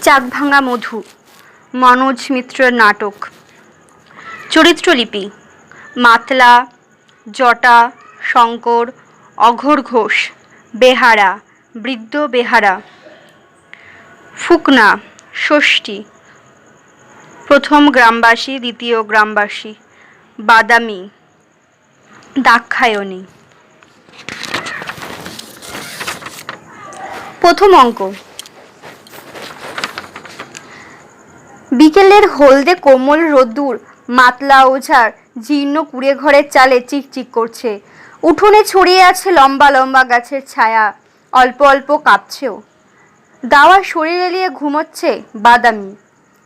চাকভাঙা মধু মনোজ মিত্রের নাটক। চরিত্রলিপি: মাতলা, জটা, শঙ্কর, অঘোর ঘোষ, বেহারা, বৃদ্ধ বেহারা। ফুকনা, ষষ্ঠী, প্রথম গ্রামবাসী, দ্বিতীয় গ্রামবাসী। বাদামি, দাক্ষায়ণী। প্রথম অঙ্ক। বিকেলের হলদে কোমল রোদ্দুর মাতলা ওঝার জীর্ণ কুঁড়ে ঘরের চালে চিকচিক করছে। উঠোনে ছড়িয়ে আছে লম্বা লম্বা গাছের ছায়া, অল্প অল্প কাঁপছেও। দাওয়ার শরীর এলিয়ে ঘুমোচ্ছে বাদামি।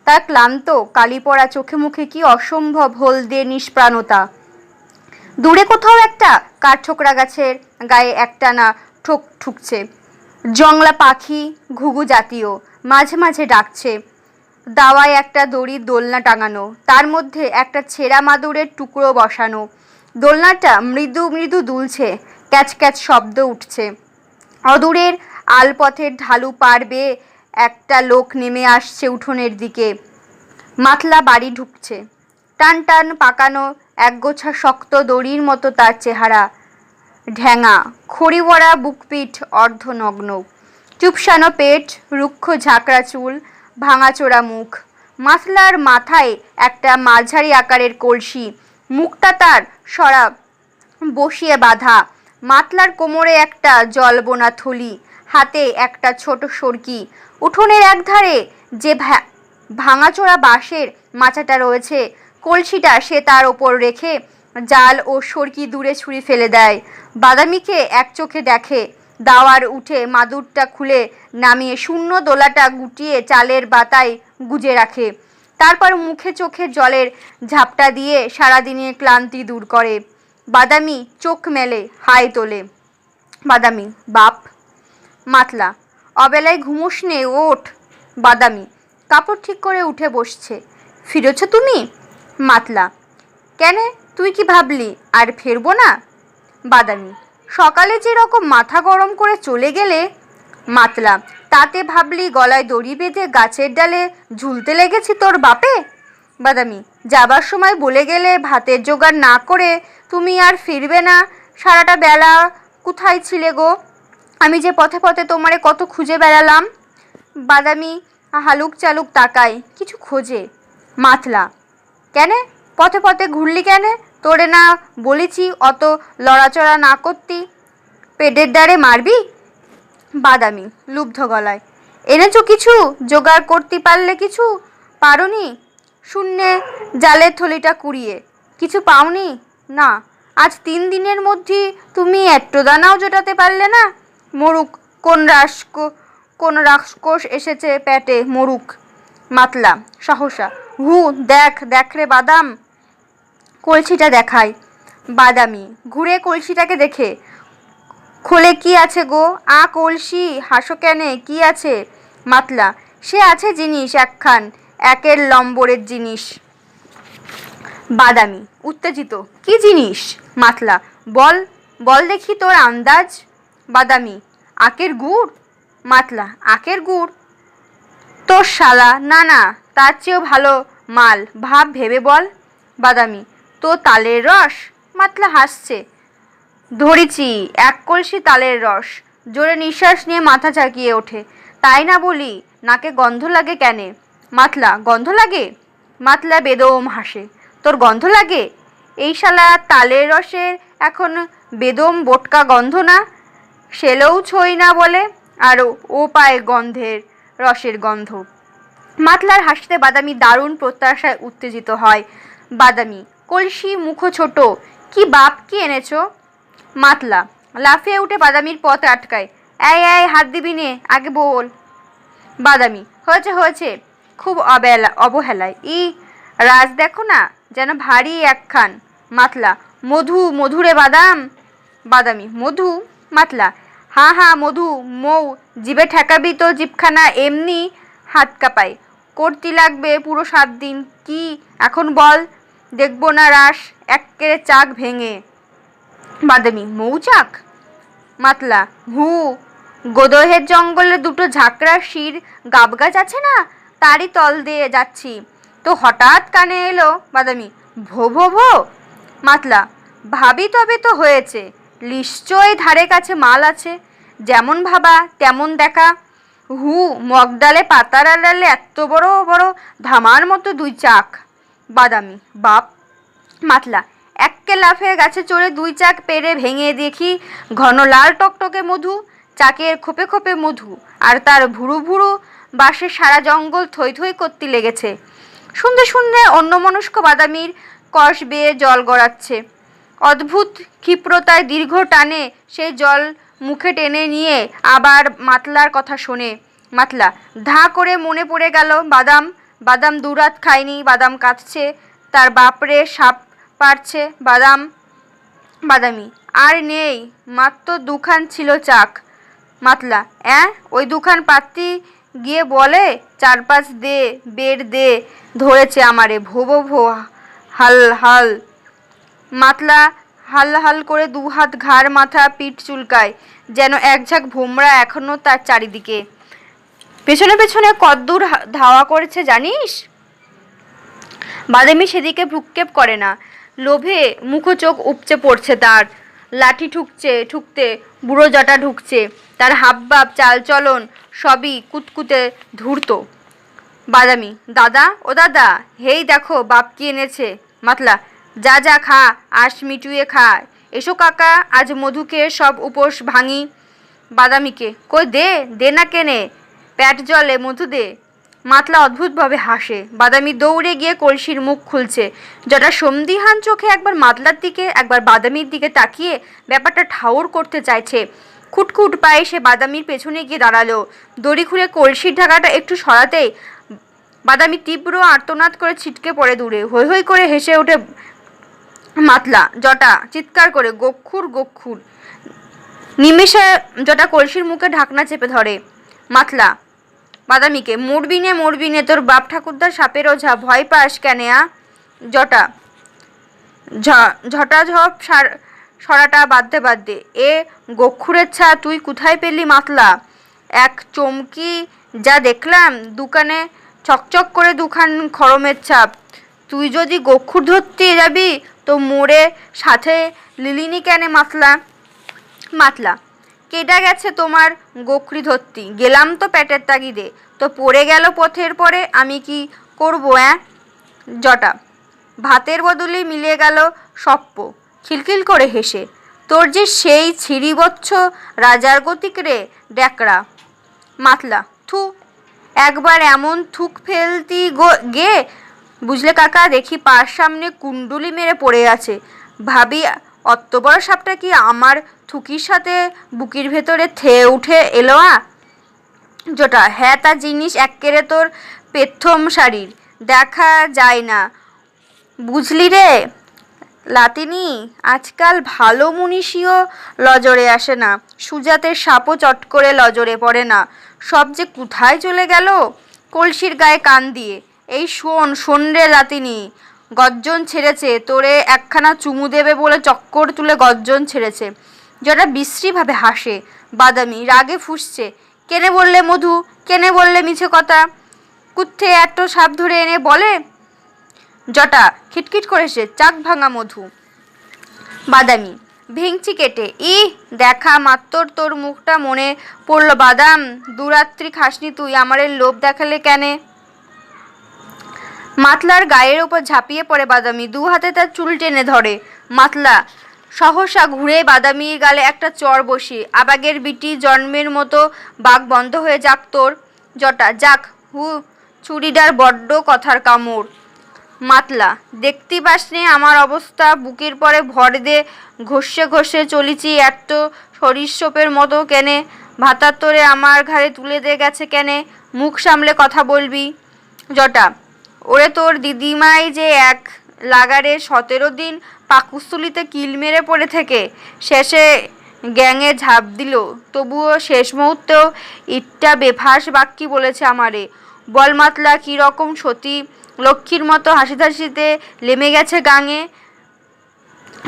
তার ক্লান্ত কালি পড়া চোখে মুখে কি অসম্ভব হলদে নিষ্প্রাণতা। দূরে কোথাও একটা কাঠঠোকরা গাছের গায়ে একটানা ঠোক ঠুকছে। জংলা পাখি ঘুঘু জাতীয় মাঝে মাঝে ডাকছে। দাওয়ায় একটা দড়ির দোলনা টাঙানো, তার মধ্যে একটা ছেঁড়া মাদুরের টুকরো বসানো। দোলনাটা মৃদু মৃদু দুলছে, ক্যাচ ক্যাচ শব্দ উঠছে। অদূরের আলপথের ঢালু পার বেয়ে একটা লোক নেমে আসছে উঠোনের দিকে। মাতলা বাড়ি ঢুকছে। টান টান পাকানো একগোছা শক্ত দড়ির মতো তার চেহারা। ঢ্যাঙা, খড়ি ভরা বুকপিঠ অর্ধনগ্ন, চুপসানো পেট, রুক্ষ ঝাঁকড়া চুল, ভাঙাচোরা মুখ। মাতলার মাথায় একটা মাঝারি আকারের কলসি, মুখটা তার সরা বসিয়ে বাঁধা। মাতলার কোমরে একটা জলবোনা থলি, হাতে একটা ছোট সরকি। উঠোনের একধারে যে ভাঙাচোরা বাঁশের মাচাটা রয়েছে, কলসিটা সে তার ওপর রেখে জাল ও সরকি দূরে ছুঁড়ে ফেলে দেয়। বাদামিকে এক চোখে দেখে। দাওয়ার উঠে মাদুরটা খুলে নামিয়ে শূন্য দোলাটা গুটিয়ে চালের বাতায় গুজে রাখে। তারপর মুখে চোখে জলের ঝাপটা দিয়ে সারাদিনের ক্লান্তি দূর করে। বাদামি চোখ মেলে, হাই তোলে। বাদামি: বাপ। মাতলা: অবেলায় ঘুমোস নে, ওঠ। বাদামি কাপড় ঠিক করে উঠে বসছে। ফিরেছ তুমি? মাতলা: কেন, তুই কি ভাবলি আর ফিরবো না? বাদামি: সকালে যেরকম মাথা গরম করে চলে গেলে। মাতলা: তাতে ভাবলি গলায় দড়ি বেঁধে গাছের ডালে ঝুলতে লেগেছি তোর বাপে? বাদামি: যাবার সময় বলে গেলে ভাতের জোগাড় না করে তুমি আর ফিরবে না। সারাটা বেলা কোথায় ছিলে গো? আমি যে পথে পথে তোমারে কত খুঁজে বেড়ালাম। বাদামি হালুক চালুক তাকায়, কিছু খোঁজে। মাতলা: কেন, পথে পথে ঘুরলি কেন? তোরে না বলেছি অত লড়াচড়া না করতি? পেটের দ্বারে মারবি? বাদামি লুব্ধ গলায়: এনেছো কিছু? জোগাড় করতে পারলে কিছু? পারোনি? শূন্যে জালের থলিটা কুড়িয়ে কিছু পাওনি? না। আজ 3 দিনের মধ্যে তুমি একটু দানাও জোটাতে পারলে না? মরুক, কোন রাক্ষস এসেছে পেটে, মরুক। মাতলা সহসা: হু, দেখ দেখ রে বাদাম। কলসিটা দেখায়। বাদামি ঘুরে কলসিটাকে দেখে। খোলে কি আছে গো? কলসি, হাসো কেনে, কি আছে? মাতলা: সে আছে জিনিস একখান, একের লম্বরের জিনিস। বাদামি উত্তেজিত: কি জিনিস? মাতলা: বল বল দেখি তোর আন্দাজ। বাদামি: আখের গুড়। মাতলা: আখের গুড়? তোর শালা, না না, তার চেয়েও ভালো মাল, ভাব ভেবে বল। বাদামি: তো তালের রস? মাতলা হাসছে: ধরেছি, 1 কলসি তালের রস। জোরে নিঃশ্বাস নিয়ে মাথা ঝাঁকিয়ে ওঠে। তাই না বলি, নাকে গন্ধ লাগে কেনে? মাতলা: গন্ধ লাগে? মাতলা বেদম হাসে: তোর গন্ধ লাগে? এই শালা তালের রসের এখন বেদম বোটকা গন্ধ না? সেলেও ছই না বলে, আর ও পায় গন্ধের রসের গন্ধ। মাতলার হাসিতে বাদামি দারুণ প্রত্যাশায় উত্তেজিত হয়। বাদামি: কলসি, মুখো ছোট, কি বাপ, কি এনেছো? মাতলা লাফিয়ে উঠে বাদামির পথ আটকায়। এই এই, হাত দিবি নে, আগে বল। বাদামি: হয়েছে হয়েছে, খুব অবহেলায়। রাজ দেখো না, যেন ভারী একখান। মাতলা: মধু, মধুরে বাদাম। বাদামি: মধু? মাতলা: হা হা, মধু, মৌ। জিভে ঠেকাবি তো জিভখানা এমনি হাত কাঁপায়। করতে লাগবে পুরো 7 দিন। কি এখন বল, দেখবো না রাস এক্কেরে চাক ভেঙে। বাদামি: মৌচাক? মাতলা: হু, গোদহের জঙ্গলে দুটো ঝাঁকড়া শির গাব গাছ আছে না, তারই তল দিয়ে যাচ্ছি, তো হঠাৎ কানে এলো বাদামি ভো ভো ভো। মাতলা, ভাবি তবে তো হয়েছে, নিশ্চয় ধারে কাছে মাল আছে, যেমন ভাবা তেমন দেখা। হু, মগডালে পাতার আড়ালে এত বড় বড় ধামার মতো দুই চাক। বাদামি, বাপ। মাতলা, এক্কে লাফে গাছে চড়ে দুই চাক পেরে ভেঙে দেখি ঘন লাল টকটকে মধু, চাকের খোপে খোপে মধু, আর তার ভুরু ভুরু বাসে সারা জঙ্গল থই থই করতে লেগেছে। শুনতে শুনতে অন্যমনস্ক বাদামির কষ বেয়ে জল গড়াচ্ছে। অদ্ভুত ক্ষিপ্রতায় দীর্ঘ টানে সেই জল মুখে টেনে নিয়ে আবার মাতলার কথা শোনে। মাতলা, ধা করে মনে পড়ে গেল বাদাম, বাদাম দুরাত খায়নি, বাদাম কাঁদছে, তার বাপরে সাপ পারছে বাদাম। বাদামি, আর নেই, মাত্র দুখান ছিল চাক। মাতলা, ওই দুখান পাত্তি গিয়ে বলে 4-5 দে, বের দে, ধরেছে আমারে ভো ভো ভো, হাল হাল। মাতলা হাল হাল করে দুহাত ঘাড় মাথা পিঠ চুলকায়, যেন এক ঝাঁক ভোমরা এখনো তার চারিদিকে। পেছনে পেছনে কদ্দূর ধাওয়া করেছে জানিস? বাদামি সেদিকে ভ্রুক্ষেপ করে না, লোভে মুখ চোখ উপচে পড়ছে তার। লাঠি ঠুকতে বুড়ো জটা ঢুকছে, তার হাবভাব চালচলন সবই কুতকুতে ধূর্ত। বাদামি, দাদা, ও দাদা, হেই দেখো বাপ কি এনেছে। মাতলা, যা যা খা, আশ মিটুয়ে খা, এসো কাকা, আজ মধুকে সব উপোস ভাঙি। বাদামিকে, কই দে, দে না কেনে, পেট জলে, মধু দে। মাতলা অদ্ভুতভাবে হাসে। বাদামি দৌড়ে গিয়ে কলসির মুখ খুলছে। জটা সন্দিহান চোখে একবার মাতলার দিকে একবার বাদামির দিকে তাকিয়ে ব্যাপারটা ঠাউর করতে চাইছে। খুটখুট পায়ে সে বাদামির পেছনে গিয়ে দাঁড়ালো। দড়ি খুলে কলসির ঢাকাটা একটু সরাতেই বাদামি তীব্র আর্তনাদ করে ছিটকে পড়ে দূরে। হৈ হৈ করে হেসে ওঠে মাতলা। জটা চিৎকার করে গক্ষুর গক্ষুর। নিমেষে জটা কলসির মুখে ঢাকনা চেপে ধরে। মাতলা বাদামিকে, মরবি নে, তোর বাপ ঠাকুরদার সাপের ওঝা, ভয় পাস কেন জটা ঝটাঝপ সরাটা বাঁধতে এ গক্ষুরের ছা তুই কোথায় পেলি মাতলা? এক চমকি যা দেখলাম, দোকানে চকচক করে দুখান খড়মের ছাপ। তুই যদি গক্ষুর ধরতে যাবি তো মোড়ে সাথে লিলিনি কেন মাতলা? মাতলা, কেডা গেছে তোমার গখরি ধরতি? গেলাম তো পেটের তাগিদে, তো পড়ে গেল পথের পরে, আমি কি করবো? জটা ভাতের বদলে মিলে গেল সপ্প, খিলখিল করে হেসে। তোর যে সেই ছিড়িবচ্ছ রাজার গতিক রে ড্যাকরা। মাতলা, থু, একবার এমন থুক ফেলতি গে, বুঝলে কাকা, দেখি পার সামনে কুণ্ডুলি মেরে পড়ে আছে, ভাবি অত বড় সাপটা কি আমার থুকির সাথে বুকির ভেতরে থেয়ে উঠে এলো। জটা, হ্যাঁ, তা জিনিস এক্কেরে তোর পেথম শাড়ির, দেখা যায় না, বুঝলি রে লাতিনি। আজকাল ভালো মুনিষিও লজরে আসে না, সুজাতের সাপও চট করে লজরে পড়ে না, সব যে কোথায় চলে গেল কলসির গায়ে কান দিয়ে। এই শোন রে লাতিনি, গর্জন ছেড়েছে, তোরে একখানা চুমু দেবে বলে চক্কর তুলে গর্জন ছেড়েছে। যেটা বিশ্রীভাবে হাসে। বাদামি রাগে ফুঁসছে, কেনে বললে মধু, কেনে বললে মিছে কথা, কুত্থে এত সাপ ধরে এনে বলে। জটা খিটখিট করে সে, চাক ভাঙা মধু। বাদামি, ভেঙচি কেটে, দেখা মাত্র তোর মুখটা মনে পড়ল বাদাম, দুরাত্রি খাসনি তুই, আমারে লোভ দেখালে কেনে? মাতলার গায়ের ওপর ঝাঁপিয়ে পড়ে বাদামি, দু হাতে তার চুল টেনে ধরে। মাতলা সহসা ঘুরে বাদামির গালে একটা চর বসিয়ে, আবাগের বিটি জন্মের মতো বাঘ বন্ধ হয়ে যাক তোর। জটা, যাক, হু, চুড়িদার বড্ড কথার কামড়। মাতলা, দেখতে পাসনি আমার অবস্থা, বুকের পরে ভর দে ঘষে ঘষে চলিছি, এত সরিষপের মতো কেনে? ভাতার তোরে আমার ঘাড়ে তুলে দে গেছে কেনে? মুখ সামলে কথা বলবি। জটা, ওরে তোর দিদিমাই যে এক লাগারে 17 দিন পাকুস্থলিতে কিল মেরে পড়ে থেকে শেষে গ্যাংয়ে ঝাঁপ দিল, তবুও শেষ মুহূর্তেও ইটটা বেফাস বাক্যি বলেছে আমারে। বল মাতলা, কীরকম সতী লক্ষ্মীর মতো হাসিতে হাসিতে নেমে গেছে গাঙে,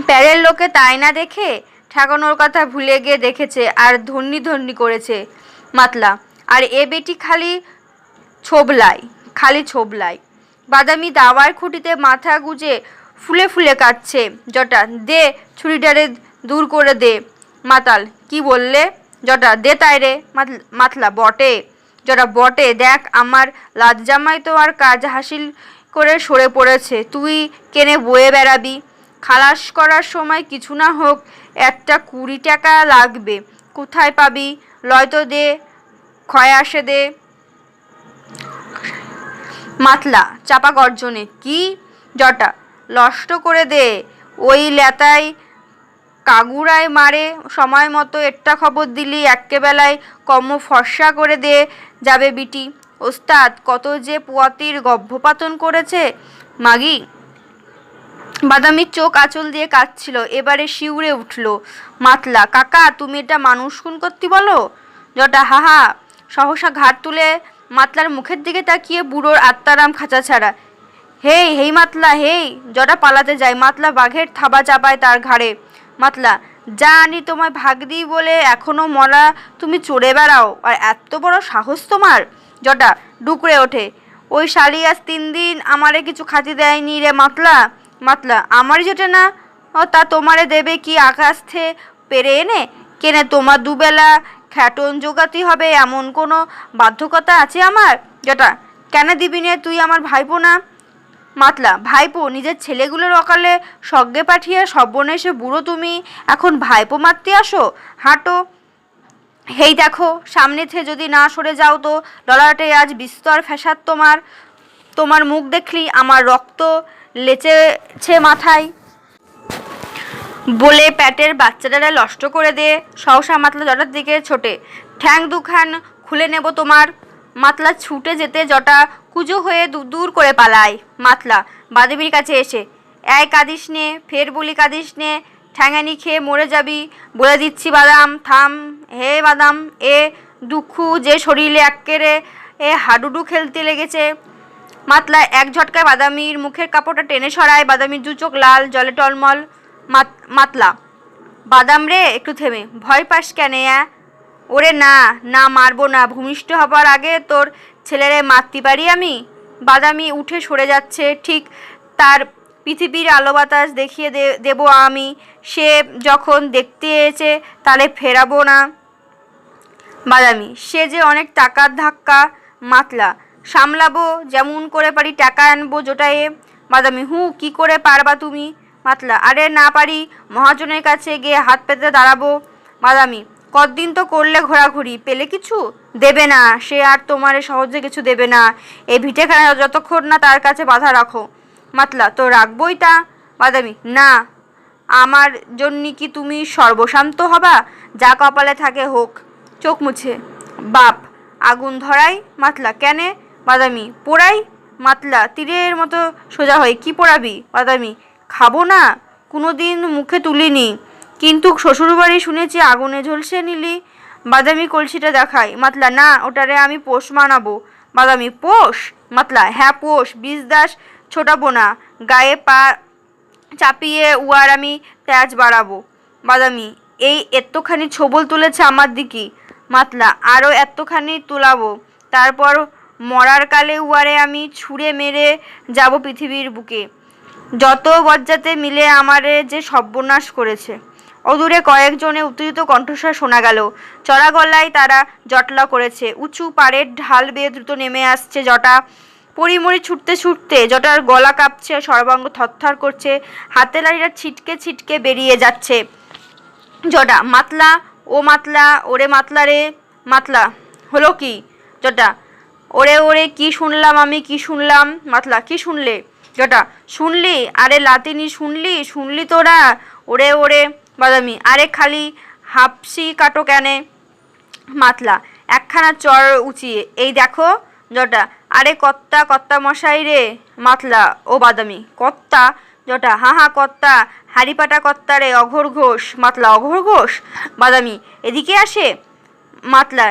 প্যারের লোকে তাই না দেখে? ঠেকানোর কথা ভুলে গিয়ে দেখেছে আর ধন্যি ধন্যি করেছে। মাতলা, আর এ বেটি খালি ছোবলাই। বাদামি দাওয়ার খুঁটিতে মাথা গুজে ফুলে ফুলে কাটছে। জটা, দে ছুরিটারে দূর করে দে। মাতাল, কি বললে? জটা, দে তাই রে। মাতলা, বটে। জটা, বটে, দেখ আমার লাজ জামাই তো আর কাজ হাসিল করে সরে পড়েছে, তুই কেনে বয়ে বেড়াবি? খালাস করার সময় কিছু না হোক একটা 20 টাকা লাগবে, কোথায় পাবি? লয়তো দে, ক্ষয় আসে দে। মাতলা চাপা গর্জনে, কি? জটা, লষ্ট করে দে, ওই লেতায় কাগুরায় মারে, সময় মতো একটা খবর দিলি এক্কেবেলায় কম্ম ফর্সা করে দে যাবে বিটি। ওস্তাদ কত যে পুয়াতির গর্ভপাতন করেছে মাগি। বাদামির চোখ আঁচল দিয়ে কাঁদছিল, এবারে শিউরে উঠল। মাতলা, কাকা তুমি এটা মানুষ খুন করতে বলো? জটা, হাহা। সহসা ঘাট তুলে মাতলার মুখের দিকে তাকিয়ে বুড়োর আত্মারাম খাঁচা ছাড়া। হেই মাতলা, হেই। জটা পালাতে যায়, মাতলা বাঘের থাবা চাপায় তার ঘাড়ে। মাতলা, যা আনি তোমায় ভাগ দিই বলে এখনো মরা তুমি চড়ে বেড়াও, আর এত বড় সাহস তোমার? জটা ডুকরে ওঠে, ওই শালি আজ 3 দিন আমারে কিছু খাতি দেয়নি রে মাতলা। মাতলা, আমারই জোটে না? ও তা তোমারে দেবে কি আকাশ থে পেরে এনে? কেনে তোমার দুবেলা খ্যাটন জোগাতে হবে এমন কোনো বাধ্যকতা আছে আমার? জটা, কেন দিবি নে, তুই আমার ভাইপো না? মাতলা, ভাইপো? নিজের ছেলেগুলোর অকালে সজ্ঞে পাঠিয়ে সর্বনেশে বুড়ো তুমি এখন ভাইপো মারতে আসো? হাঁটো। হেই দেখো, সামনে থে যদি না সরে যাও তো ললাটে আজ বিস্তর ফ্যাসাদ তোমার মুখ দেখলি আমার রক্ত লেচেছে মাথায়। বলে প্যাটের বাচ্চাটারা নষ্ট করে দে। সহসা মাতলা জটার দিকে ছোটে, ঠ্যাং দুখান খুলে নেব তোমার। মাতলা ছুটে যেতে জটা কুজো হয়ে দূর করে পালায়। মাতলা বাদামির কাছে এসে, এই কাঁদিস নে, ফের বলি কাঁদিস নে, ঠ্যাঙানি খেয়ে মরে যাবি বলে দিচ্ছি। বাদাম থাম, হে বাদাম, এ দুঃখ যে শরীরে এক্কেরে হাডুডু খেলতে লেগেছে। মাতলা এক ঝটকায় বাদামির মুখের কাপড়টা টেনে সরায়, বাদামির 2 চোখ লাল জলে টলমল। মাতলা, বাদাম রে, একটু থেমে, ভয় পাস কেন? ওরে না মারবো না, ভূমিষ্ঠ হবার আগে তোর ছেলেরে মারতে পারি আমি? বাদামি উঠে সরে যাচ্ছে, ঠিক তার পৃথিবীর আলো বাতাস দেখিয়ে দেব আমি, সে যখন দেখতে এসেছে তাহলে ফেরাবো না। বাদামি, সে যে অনেক টাকার ধাক্কা। মাতলা, সামলাবো, যেমন করে পারি টাকা আনবো জোটায়ে। বাদামি, কি করে পারবা তুমি? মাতলা, আরে না পারি, মহাজনের কাছে গিয়ে হাত পেতে দাঁড়াবো। বাদামি, কতদিন তো করলে ঘোরাঘুরি, পেলে কিছু? দেবে না, সে আর তোমারে সহজে কিছু দেবে না, এই ভিটেখানা যতক্ষণ না তার কাছে বাধা রাখো। মাতলা, তো রাখবই তা। বাদামি, না, আমার জন্যে কি তুমি সর্বশান্ত হবা? যা কপালে থাকে হোক। চোখ মুছে, বাপ আগুন ধরাই। মাতলা, কেনে? বাদামি, পোড়াই। মাতলা তীরের মতো সোজা হয়, কি পোড়াবি? বাদামি, খাবো না, কোনোদিন মুখে তুলিনি, কিন্তু শ্বশুরবাড়ি শুনেছি আগুনে ঝলসে নিলি। বাদামি কলসিটা দেখায়। মাতলা, না, ওটারে আমি পোষ মানাবো। বাদামি, পোষ? মাতলা, হ্যাঁ পোষ, বীজ দাস ছোটাবো না, গায়ে পা চাপিয়ে উয়ার আমি তেজ বাড়াবো। বাদামি, এই এতখানি ছবল তুলেছে আমার দিকে। মাতলা, আরও এতখানি তুলাবো, তারপর মরার কালে উয়ারে আমি ছুঁড়ে মেরে যাব পৃথিবীর বুকে। যত বজ্জাতে মিলে আমারে যে সর্বনাশ করেছে। অদূরে কয়েকজনে উত্তেজিত কণ্ঠস্বর শোনা গেল, চড়া গলায় তারা জটলা করেছে। উঁচু পাড়ের ঢাল বেয়ে দ্রুত নেমে আসছে জটা, পরিমরি ছুটতে ছুটতে জটার গলা কাঁপছে, সর্বাঙ্গ থরথর করছে, হাতে লাড়িটা ছিটকে ছিটকে বেরিয়ে যাচ্ছে। জটা, মাতলা, ও মাতলা, ওরে মাতলা রে। মাতলা, হলো কি? জটা, ওরে কি শুনলাম আমি, কি শুনলাম? মাতলা, কি শুনলে? জটা, শুনলি? আরে লাতিনি শুনলি তোরা? ওরে। বাদামি, আরে খালি হাফসি কাটো কেনে? মাতলা একখানা চর উঁচিয়ে, এই দেখো। জটা, আরে কর্তা মশাই রে। মাতলা ও বাদামি, কর্তা? জটা, হা কর্তা, হাড়িপাটা কর্তা রে, অঘোর ঘোষ। মাতলা, অঘোর ঘোষ? বাদামি, এদিকে আসে। মাতলা,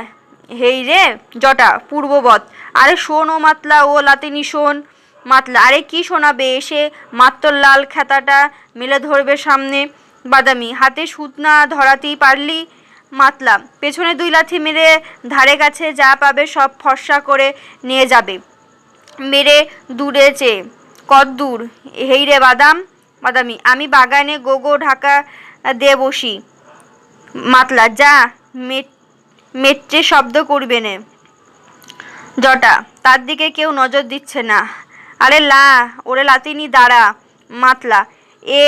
হেই রে। জটা, পূর্ববৎ। আরে শোন ও মাতলা, ও লাতিনি শোন। মাতলা, আরে কি শোনাবে, এসে মাত্র লাল খেতাটা মেলে ধরবে সামনে। বাদামি, হাতে সুত না ধরাতেই পারলি? মাতলা, পেছনে 2 লাথি মেরে ধারে কাছে যা পাবে সব ফর্সা করে নিয়ে যাবে। মেরে দূরে চেয়ে, কত দূর? হেই রে বাদাম। বাদামি, আমি বাগানে গোগো ঢাকা দে বসি। মাতলা, যা, মেট্রে শব্দ করবে নে। জটা, তার দিকে কেউ নজর দিচ্ছে না। আরে ওরে লাতিনি, দাঁড়া। মাতলা, এ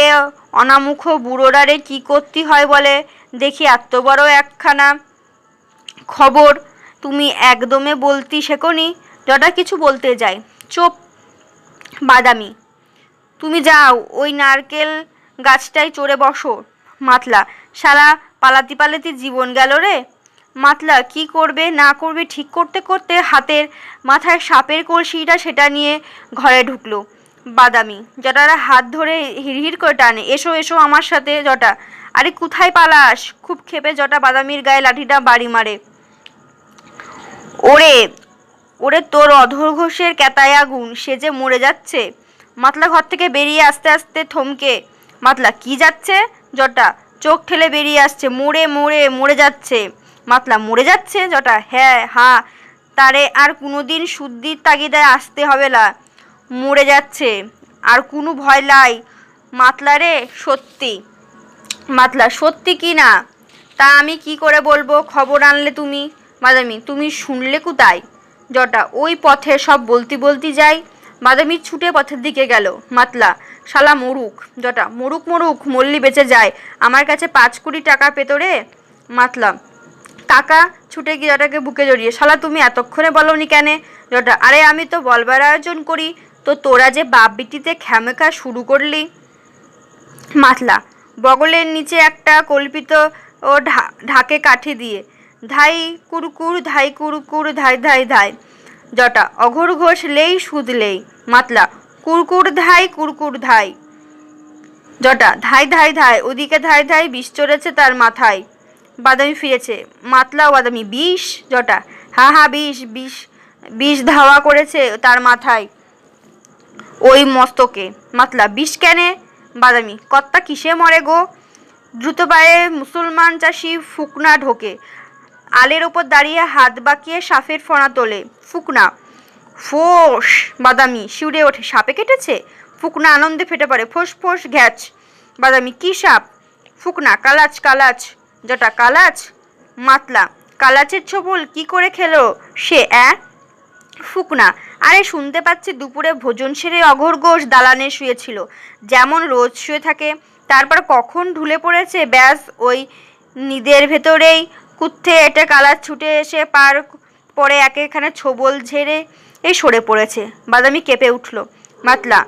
অনামুখ বুড়োরারে কি করতে হয় বলে দেখি, এত বড় একখানা খবর তুমি একদমে বলতি শেখনি। জটা কিছু বলতে যায়, চুপ। বাদামি, তুমি যাও, ওই নারকেল গাছটায় চড়ে বসো। মাতলা, শালা পালাতি পালাতি জীবন গেল রে। মাতলা, কি করবে না করবে ঠিক করতে করতে হাতের মাথায় সাপের কলসিটা সেটা নিয়ে ঘরে ঢুকলো। বাদামি, জটারা হাত ধরে হিড়হিড় করে টানে, এসো এসো আমার সাথে। জটা, আরে কোথায় পালাস? খুব ক্ষেপে জটা বাদামির গায়ে লাঠিটা বাড়ি মারে। ওরে ওরে, তোর অধর ঘোষের ক্যাতায় আগুন, সে যে মরে যাচ্ছে। মাতলা ঘর থেকে বেরিয়ে আস্তে আস্তে থমকে। মাতলা, কি যাচ্ছে? জটা চোখ ঠেলে বেরিয়ে আসছে, মরে মরে মরে যাচ্ছে। মাতলা, মরে যাচ্ছে? জটা, হ্যাঁ, তারে আর কোনোদিন শুদ্ধির তাগিদায় আসতে হবে না, মরে যাচ্ছে, আর কোনো ভয় লাই। মাতলা রে, সত্যি? মাতলা, সত্যি কি না তা আমি কি করে বলবো, খবর আনলে তুমি। বাদামি, তুমি শুনলে কোথায়? জটা, ওই পথে সব বলতি যাই। বাদামি ছুটে পথের দিকে গেল। মাতলা, শালা মরুক। জটা, মরুক মরলি বেঁচে যায়, আমার কাছে 5 কোটি টাকা পেত রে। মাতলা, কাকা ছুটে গিয়ে জটাকে বুকে জড়িয়ে, শালা তুমি এতক্ষণে বলনি কেন? জটা, আরে আমি তো বলবার আয়োজন করি, তো তোরা যে বাপ বিটিতে খ্যামেকা শুরু করলি। মাতলা, বগলের নিচে একটা কল্পিত ও ঢাকে কাঠি দিয়ে, ধাই কুরকুর ধাই কুরকুর ধাই ধাই ধাই। জটা, অঘোর ঘোষ লেই সুদলেই। মাতলা, কুরকুর ধাই। জটা, ধাই ধাই ধাই, ওদিকে ধাই ধাই, বিষ চড়েছে তার মাথায়। বাদামি ফিরেছে। মাতলা ও বাদামি, বিষ? জটা, হ্যাঁ, বিষ ধাওয়া করেছে তার মাথায়, ওই মস্তকে। মাতলা, বিষ কেনে? বাদামি, কর্তা কিসে মরে গো? দ্রুত পায়ে মুসলমান চাষি ফুকনা ঢোকে, আলের ওপর দাঁড়িয়ে হাত বাঁকিয়ে সাপের ফণা তোলে। ফুকনা, ফোঁস। বাদামি শিউরে ওঠে, সাপে কেটেছে? ফুকনা আনন্দে ফেটে পড়ে, ফোঁস ফোঁস ঘ্যাচ। বাদামি, কি সাপ? ফুকনা, কালাচ। জটা, কালাচ? মাতলা, কালাচের ছোবল কি করে খেলো সে? ফুকনা, আরে শুনতে পাচ্ছি দুপুরে ভোজন সেরে অঘোর ঘোষ দালানে শুয়েছিল, যেমন রোজ শুয়ে থাকে, তারপর কখন ঢুলে পড়েছে, ব্যাস ওই নিদের ভেতরেই কুত্থে এটা কালার ছুটে এসে পার পরে একেখানে ছোবল ঝেড়ে সরে পড়েছে। বাদামি কেঁপে উঠল। মাতলা,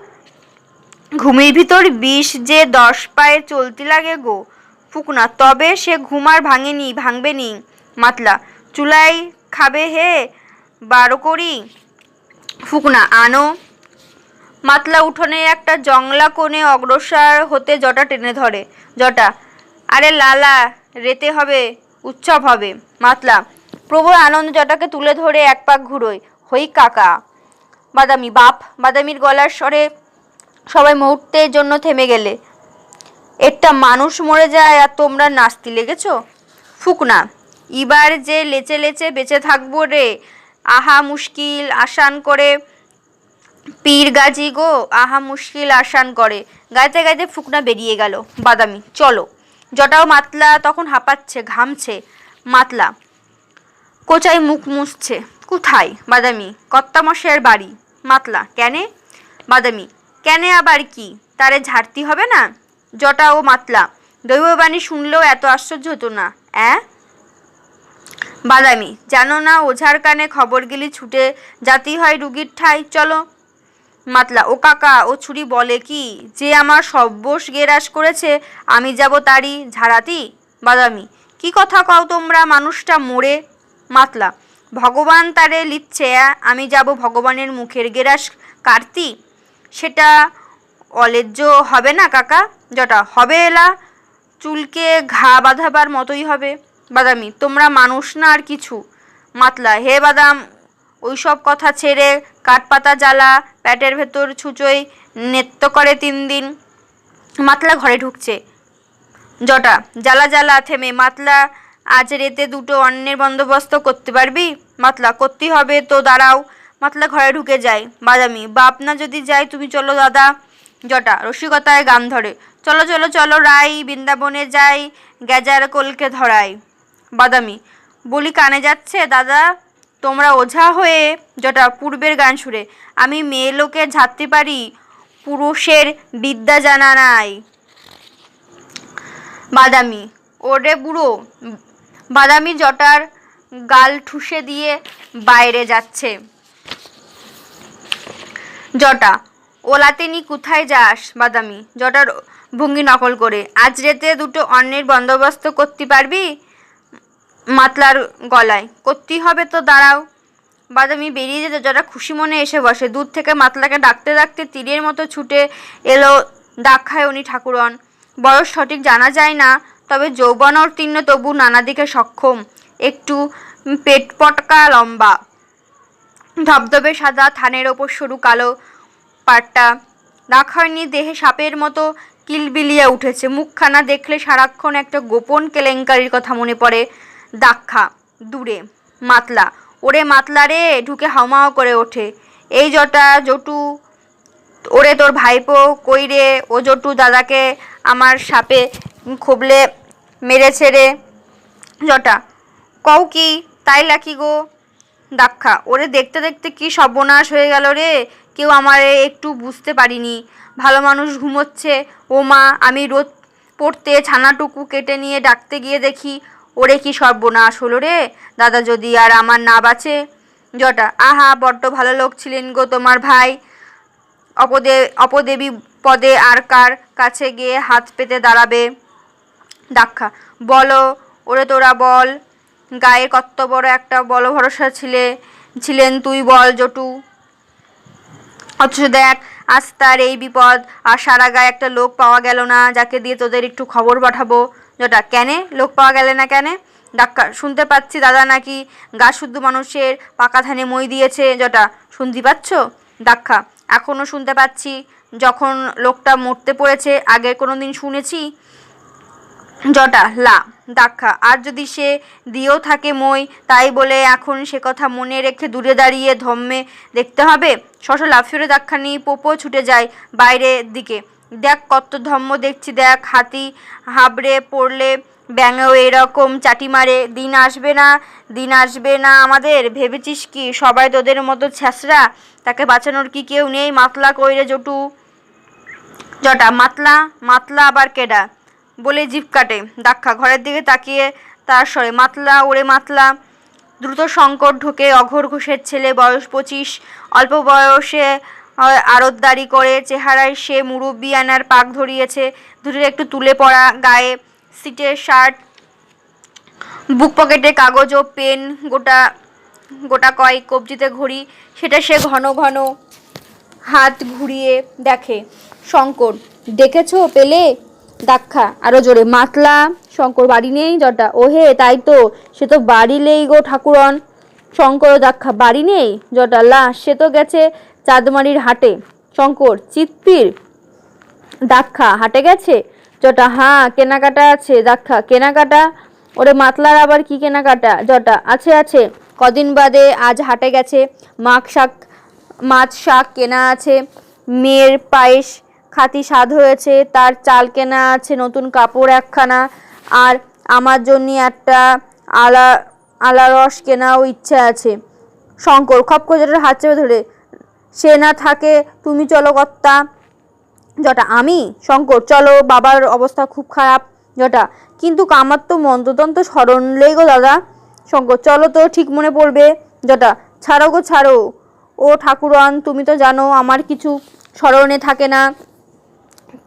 ঘুমের ভিতর বিষ যে 10 পায়ে চলতে লাগে গো। ফুকনা, তবে সে ঘুম আর ভাঙবে নি। মাতলা, চুলাই খাবে হে, বারো করি। ফুকনা, আনো। মাতলা উঠোনে একটা জংলা কোণে অগ্রসর হতে জটা টেনে ধরে। জটা, আরে লালা, রেতে হবে, উৎসব হবে। মাতলা প্রবল আনন্দ জটাকে তুলে ধরে এক পাক ঘুরোয়, হই কাকা। বাদামি, বাপ। বাদামির গলার স্বরে সবাই মুহূর্তের জন্য থেমে গেলে। একটা মানুষ মরে যায় আর তোমরা নাচতে লেগেছ? ফুকনা, এবার যে লেচে লেচে বেঁচে থাকবো রে, আহা মুশকিল আসান করে। পীর গাজী গো, আহা মুশকিল আসান করে। গাইতে গাইতে ফুকনা বেরিয়ে গেল। বাদামি, চলো। জটাও মাতলা তখন হাঁপাচ্ছে, ঘামছে। মাতলা কোচায় মুখ মুছছে। কোথায়? বাদামি, কর্তামশাইয়ের বাড়ি। মাতলা, কেনে? বাদামি, কেনে আবার কি, তারে ঝাড়তি হবে না? জটা ও মাতলা, দৈববাণী শুনলেও এত আশ্চর্য হতো না। বাদামি, জানো না ওঝার কানে খবর গেলি ছুটে জাতি হয় রুগীর ঠাই, চলো। মাতলা, ও কাকা, ও ছুরি বলে কি যে আমার সব্বশ গেরাস করেছে, আমি যাব তারই ঝাড়াতি। বাদামি, কি কথা কও তোমরা, মানুষটা মরে। মাতলা, ভগবান তারে লিচ্ছে, আমি যাব ভগবানের মুখের গেরাস কাটতি? সেটা অলেজ্জ হবে না কাকা? জটা, হবে এলা, চুলকে ঘা বাঁধাবার মতোই হবে। বাদামি, তোমরা মানুষ না আর কিছু। মাতলা, হে বাদাম, ওইসব কথা ছেড়ে কাঠপাতা জ্বালা, পেটের ভেতর ছুঁচোয় নেত্য করে 3 দিন। মাতলা ঘরে ঢুকছে। জটা, জ্বালা জ্বালা থেমে, মাতলা আজ রেতে দুটো অন্নের বন্দোবস্ত করতে পারবি? মাতলা, করতেই হবে তো, দাঁড়াও। মাতলা ঘরে ঢুকে যায়। বাদামি, বাপ না যদি যায়, তুমি চলো দাদা। জটা রসিকতায় গান ধরে, চলো চলো চলো রাই, বৃন্দাবনে যাই, গেজার কোলকে ধরাই। বাদামি, বলি কানে যাচ্ছে দাদা, তোমরা ওঝা হয়ে। জটা পূর্বের গান সুরে, আমি মেয়ে লোকে ঝাড়তে পারি, পুরুষের বিদ্যা জানা নাই। বাদামি, ওরে বুড়ো। বাদামি জটার গাল ঠুসে দিয়ে বাইরে যাচ্ছে। জটা, ওলাতেনি কোথায় যাস? বাদামি জটার ভঙ্গি নকল করে, আজ রেতে দুটো অন্নের বন্দোবস্ত করতে পারবি? মাতলার গলায়, করতেই হবে তো, দাঁড়াও। বাদামি বেরিয়ে যেতে জটা খুশি মনে এসে বসে। দূর থেকে মাতলাকে ডাকতে ডাকতে তীরের মতো ছুটে এলো দাক্ষায়ণী ঠাকুরন। বয়স সঠিক জানা যায় না, তবে যৌবনোত্তীর্ণ, তবু নানা দিকে সক্ষম। একটু পেটপটকা, লম্বা, ধবধবে সাদা, থানের ওপর সরু কালো পাট্টা। দাক্ষায়ণীর দেহে সাপের মতো কিলবিলিয়ে উঠেছে। মুখখানা দেখলে সারাক্ষণ একটা গোপন কেলেঙ্কারির কথা মনে পড়ে। দাক্ষা দূরে। মাতলা, ওরে মাতলা রে, ঢুকে হাউমাউ করে ওঠে। এই জটা, জটু, ওরে তোর ভাইপো কই রে? ও জটু, দাদাকে আমার সাপে খোবলে মেরেছে রে। জটা, কও কি, তাই লাকি গো? দাক্ষা, ওরে দেখতে দেখতে কি সর্বনাশ হয়ে গেল রে, কেউ আমারে একটু বুঝতে পারিনি। ভালো মানুষ ঘুমোচ্ছে। ও মা, আমি রোদ পড়তে ছানাটুকু কেটে নিয়ে ডাকতে গিয়ে দেখি, ওরে কি সর্বনাশ হলো রে, দাদা যদি আর আমার না বাঁচে। জটা, আহা, বড্ড ভালো লোক ছিলেন গো তোমার ভাই। অপদেবী পদে আর কার কাছে গিয়ে হাত পেতে দাঁড়াবে? দাক্ষা, বলো ওরে, তোরা বল, গায়ে কত বড় একটা বল ভরসা ছিলেন তুই, বল জটু। অথচ দেখ, আজ তার এই বিপদ, আর সারা গায়ে একটা লোক পাওয়া গেল না, যাকে দিয়ে তোদের একটু খবর পাঠাবো। জটা, কেনে লোক পাওয়া গেলে না কেনে? ডাক্তার, শুনতে পাচ্ছি দাদা নাকি গা শুদ্ধ মানুষের পাকা ধানে মই দিয়েছে। জটা, শুনতে পাচ্ছ? দাক্ষা, এখনও শুনতে পাচ্ছি। যখন লোকটা মরতে পড়েছে, আগে কোনো দিন শুনেছি? জটা, লা। দাক্ষা, আর যদি সে দিয়েও থাকে মই, তাই বলে এখন সে কথা মনে রেখে দূরে দাঁড়িয়ে ধম্মে দেখতে হবে? শশা লাফিয়ে দাক্ষানি পোপো ছুটে যায় বাইরের দিকে। দেখ কত ধম্ম দেখছি, দেখ, হাতি হাবড়ে পড়লে ব্যাঙেও এরকম চাটি মারে। দিন আসবে না আমাদের, ভেবেছিস কি সবাই তোদের মতো ছ্যাঁচড়া? তাকে বাঁচানোর কি কেউ নেই? মাতলা কইরে জটু। জটা, মাতলা? মাতলা আবার কেডা? বলে জিভ কাটে। দাক্ষা ঘরের দিকে তাকিয়ে তার স্বরে, মাতলা, ওরে মাতলা। দ্রুত শঙ্কর ঢোকে। অঘোর ঘোষের ছেলে, বয়স 25। অল্প বয়সে আড়তদারি করে, চেহারায় সে মুরব্বি আনার পাক ধরিয়েছে। দুটোর একটু তুলে পড়া, গায়ে সিটের শার্ট, বুক পকেটে কাগজ ও পেন গোটা কয়েক, কবজিতে ঘড়ি, সেটা সে ঘন ঘন হাত ঘুরিয়ে দেখে। শঙ্কর, দেখেছো পেলে? দাক্ষা আরো জোরে, মাতলা? শঙ্কর, বাড়ি নেই? জটা, ওহে তাই তো, সে তো বাড়ি নেই গো ঠাকুরন। শঙ্কর, দাক্ষা, বাড়ি নেই? জটা, লা, সে তো গেছে চাঁদমারির হাটে। শঙ্কর, চিত্তির? দাক্ষা, হাটে গেছে? জটা, হ্যাঁ, কেনাকাটা আছে। দাক্ষা, কেনাকাটা? ওরে মাতলার আবার কি কেনাকাটা? জটা, আছে, কদিন বাদে আজ হাটে গেছে, মাছ শাক কেনা আছে, মেয়ের পায়েস খাতি স্বাদ হয়েছে, তার চাল কেনা আছে, নতুন কাপড় একখানা, আর আমার জন্য একটা আলারস কেনাও ইচ্ছে আছে। শঙ্কর খপ করে জটার হাত চেপে ধরে, সে না থাকে তুমি চলো কর্তা। জটা, আমি? শঙ্কর, চলো, বাবার অবস্থা খুব খারাপ। জটা, কিন্তু আমার তো মন্ত্রতন্ত্র স্মরণ নেই গো দাদা। শঙ্কর, চলো তো, ঠিক মনে পড়বে। জটা, ছাড়ো গো ছাড়ো। ও ঠাকুরন, তুমি তো জানো আমার কিছু স্মরণে থাকে না।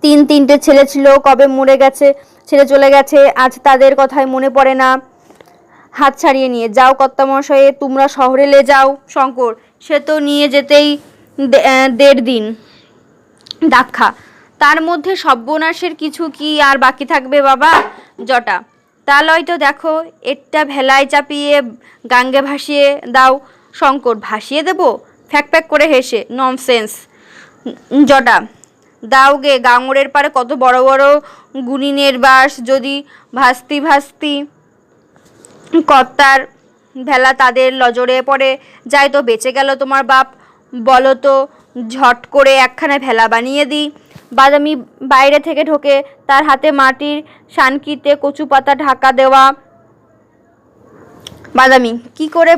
তিনটে ছেলে ছিল, কবে মরে গেছে, ছেড়ে চলে গেছে, আজ তাদের কথাই মনে পড়ে না। হাত ছাড়িয়ে নিয়ে, যাও কর্তামশায়ে, তোমরা শহরে লে যাও। শঙ্কর, সে তো নিয়ে যেতেই 1.5 দিন। দাক্ষা, তার মধ্যে সর্বনাশের কিছু কি আর বাকি থাকবে বাবা? জটা, তা লয় তো, দেখো, একটা ভেলায় চাপিয়ে গাঙ্গে ভাসিয়ে দাও। শঙ্কর, ভাসিয়ে দেব? ফ্যাক ফ্যাক করে হেসে, ননসেন্স। জটা, দাও গে, গাঙরের পারে কত বড় বড় গুনিনের বাস, যদি ভাস্তি ভাস্তি কর্তার ভেলা তাদের নজরে পড়ে যায় তো বেঁচে গেল তোমার বাপ। বলো তো ঝট করে একখানা ভেলা বানিয়ে দিই। বাদামি বাইরে থেকে ঢোকে, তার হাতে মাটির সানকিতে কচু পাতা ঢাকা দেওয়া। বাদামি, কি করে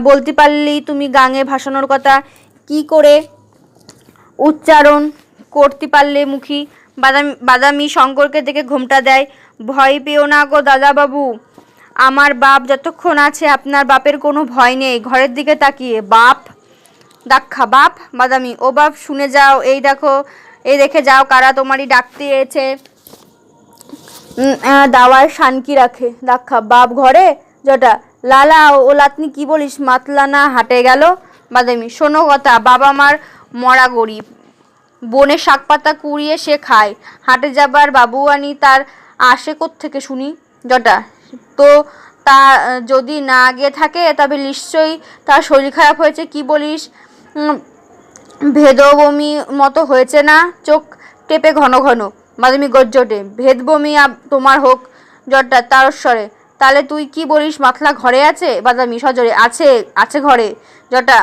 বলতে পারলি তুমি গাঙে ভাসানোর কথা? কি করে উচ্চারণ করতে পারলে মুখী? বাদামি শঙ্করকে দেখে ঘোমটা দেয়। ভয় পেও না গো দাদাবাবু, আমার বাপ যতক্ষণ আছে আপনার বাপের কোনো ভয় নেই। ঘরের দিকে তাকিয়ে, বাপ? দাক্ষা, বাপ? বাদামি, ও বাপ শুনে যাও, এই দেখে যাও কারা তোমারই ডাকতে এসেছে। দাওয়ায় শানকি রাখে। দাক্ষা, বাপ ঘরে? জটা, লালা ও লাতনি কি বলিস, মাতলা না হাটে গেল? বাদামি, শোনো কথা, বাবা মার মরা গরিব, বনে শাক পাতা কুড়িয়ে সে খায়, হাটে যাবার বাবুয়ানি তার আসে কোত্থেকে শুনি? জটা, তো তা যদি না গিয়ে থাকে তবে নিশ্চয়ই তার শরীর খারাপ হয়েছে। কি বলিস, ভেদবমি মতো হয়েছে না? চোখ টেপে ঘন ঘন। বাদামি গর্জটে, ভেদবমি তোমার হোক। জটটা তারস্বরে, তাহলে তুই কি বলিস, মাতলা ঘরে আছে? বাদামি সজোরে, আছে, আছে ঘরে। জটা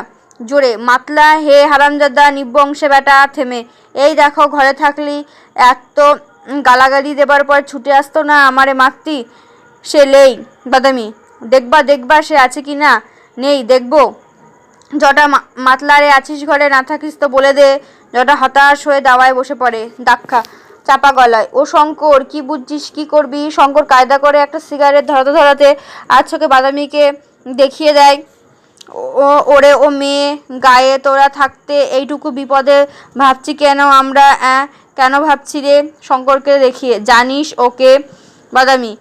জোরে, মাতলা হে হারামজাদা নিবংশে বেটা। থেমে, এই দেখো ঘরে থাকলি এত গালাগালি দেবার পর ছুটে আসতো না আমারে মারতি? সে নেই। বাদামি, দেখবা সে আছে কি না? নেই, দেখবো। জটা, মাতলারে আছিস ঘরে? না থাকিস তো বলে দে। জটা হতাশ হয়ে দাওয়ায় বসে পড়ে। দাক্ষা চাপা গলায়, ও শঙ্কর, কি বুঝছিস, কি করবি? শঙ্কর কায়দা করে একটা সিগারেট ধরাতে ধরাতে আর চোখে বাদামিকে দেখিয়ে দেয়। ওরে ও মেয়ে, গায়ে তোরা থাকতে এইটুকু বিপদে ভাবছি কেন আমরা? কেন ভাবছি রে? শঙ্করকে দেখিয়ে, জানিস ওকে? বাদামি,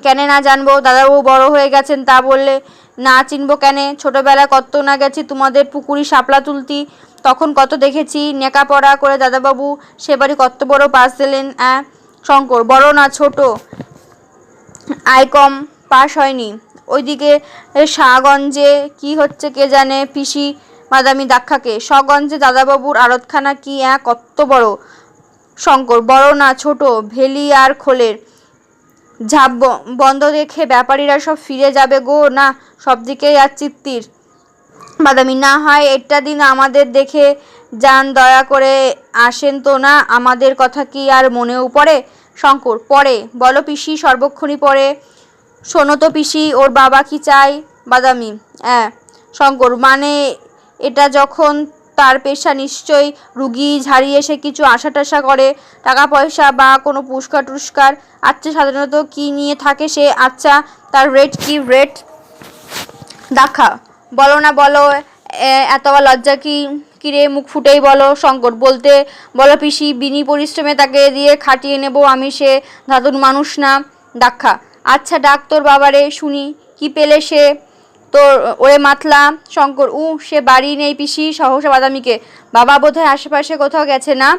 কেনে না জানবো, দাদাবাবু বড় হয়ে গেছেন তা বললে না চিনবো কেনে? ছোটবেলায় কত না গেছি তোমাদের পুকুরি শাপলা তুলতি, তখন কত দেখেছি। নেকাপড়া করে দাদাবাবু সেবারই কত বড় পাস দিলেন। শঙ্কর, বড় না ছোট, কম পাস হয়নি। ওইদিকে শাহগঞ্জে কি হচ্ছে কে জানে পিসি? বাদামি দাক্ষাকে, শাহগঞ্জে দাদাবাবুর আড়তখানা কি কত বড়? শঙ্কর, বড় না ছোট, ভেলি আর খোলের ঝাপ বন্ধ দেখে ব্যাপারীরা সব ফিরে যাবে গো, না সব দিকেই আর চিত্তির? বাদামি, না হয় একটা দিন আমাদের দেখে যান, দয়া করে আসেন তো না, আমাদের কথা কি আর মনেও পড়ে? শঙ্কর, পড়ে, বলো পিসি, সর্বক্ষণই পড়ে। শোনো তো পিসি, ওর বাবা কি চায়? বাদামি, শঙ্কর, মানে এটা যখন তার পেশা, নিশ্চয়ই রুগী ঝাড়িয়ে সে কিছু আশা টাশা করে, টাকা পয়সা বা কোনো পুরস্কার টুস্কার। আচ্ছা, সাধারণত কি নিয়ে থাকে সে? আচ্ছা, তার রেট কি? রেট? দেখা, বলো না বলো, এত লজ্জা কি? কিরে, মুখ ফুটেই বলো। শঙ্কর, বলো পিসি, বিনি পরিশ্রমে তাকে দিয়ে খাটিয়ে নেব আমি, সে ধাতুর মানুষ না। দেখা, আচ্ছা ডাক তোর বাবারে শুনি, কি পেলে সে তোর? ওরে মাতলা। শঙ্কর, সে বাড়ি নেই পিসি। সহসা বাদামিকে, বাবা বোধহয় আশেপাশে কোথাও গেছে না?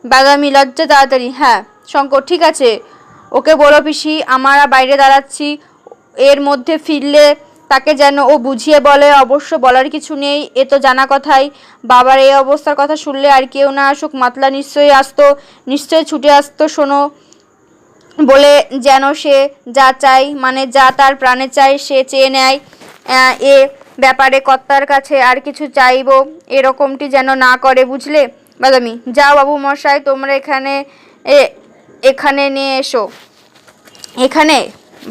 বাদামি লজ্জা তাড়াতাড়ি, হ্যাঁ। শঙ্কর, ঠিক আছে, ওকে বলো পিসি, আমরা বাইরে দাঁড়াচ্ছি, এর মধ্যে ফিরলে তাকে যেন ও বুঝিয়ে বলে। অবশ্য বলার কিছু নেই, এ তো জানা কথাই। বাবার এই অবস্থার কথা শুনলে আর কেউ না আসুক, মাতলা নিশ্চয়ই আসতো, নিশ্চয়ই ছুটে আসতো। শোনো বলে যেন সে যা চাই, মানে যা তার প্রাণে চাই সে চেয়ে নেয়। এ ব্যাপারে কর্তার কাছে আর কিছু চাইব এরকমটি যেন না করে, বুঝলে? বাদামি, যাও বাবু মশাই, তোমরা এখানে নিয়ে এসো। এখানে?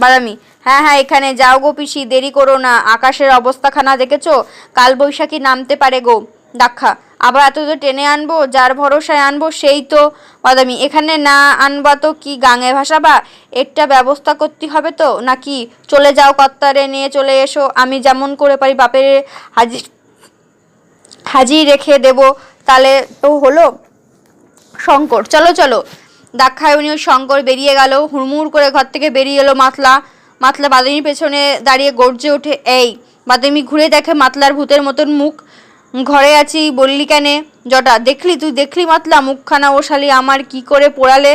বাদামি, হ্যাঁ, এখানে। যাও গো পিসি, দেরি করো না, আকাশের অবস্থাখানা দেখেছো? কালবৈশাখী নামতে পারে গো। দাক্ষা, আবার এত তো টেনে আনবো? যার ভরসায় আনবো সেই তো। বাদামি, এখানে না আনবা তো কি গাঙে ভাসাবা? একটা ব্যবস্থা করতে হবে তো নাকি? চলে যাও, কর্তারে নিয়ে চলে এসো, আমি যেমন করে পারি বাপের হাজির রেখে দেব, তাহলে তো হলো। শঙ্কর, চলো চলো। দাক্ষায়ণীয় শঙ্কর বেরিয়ে গেল। হুড়মুড় করে ঘর থেকে বেরিয়ে এলো মাতলা। বাদামির পেছনে দাঁড়িয়ে গর্জে ওঠে, এই! বাদামি ঘুরে দেখে মাতলার ভূতের মতন মুখ। ঘরে আছি বললি কেনে? জটা, তুই দেখলি মাতলা মুখখানা? ও শালি আমার কি করে পোড়ালে?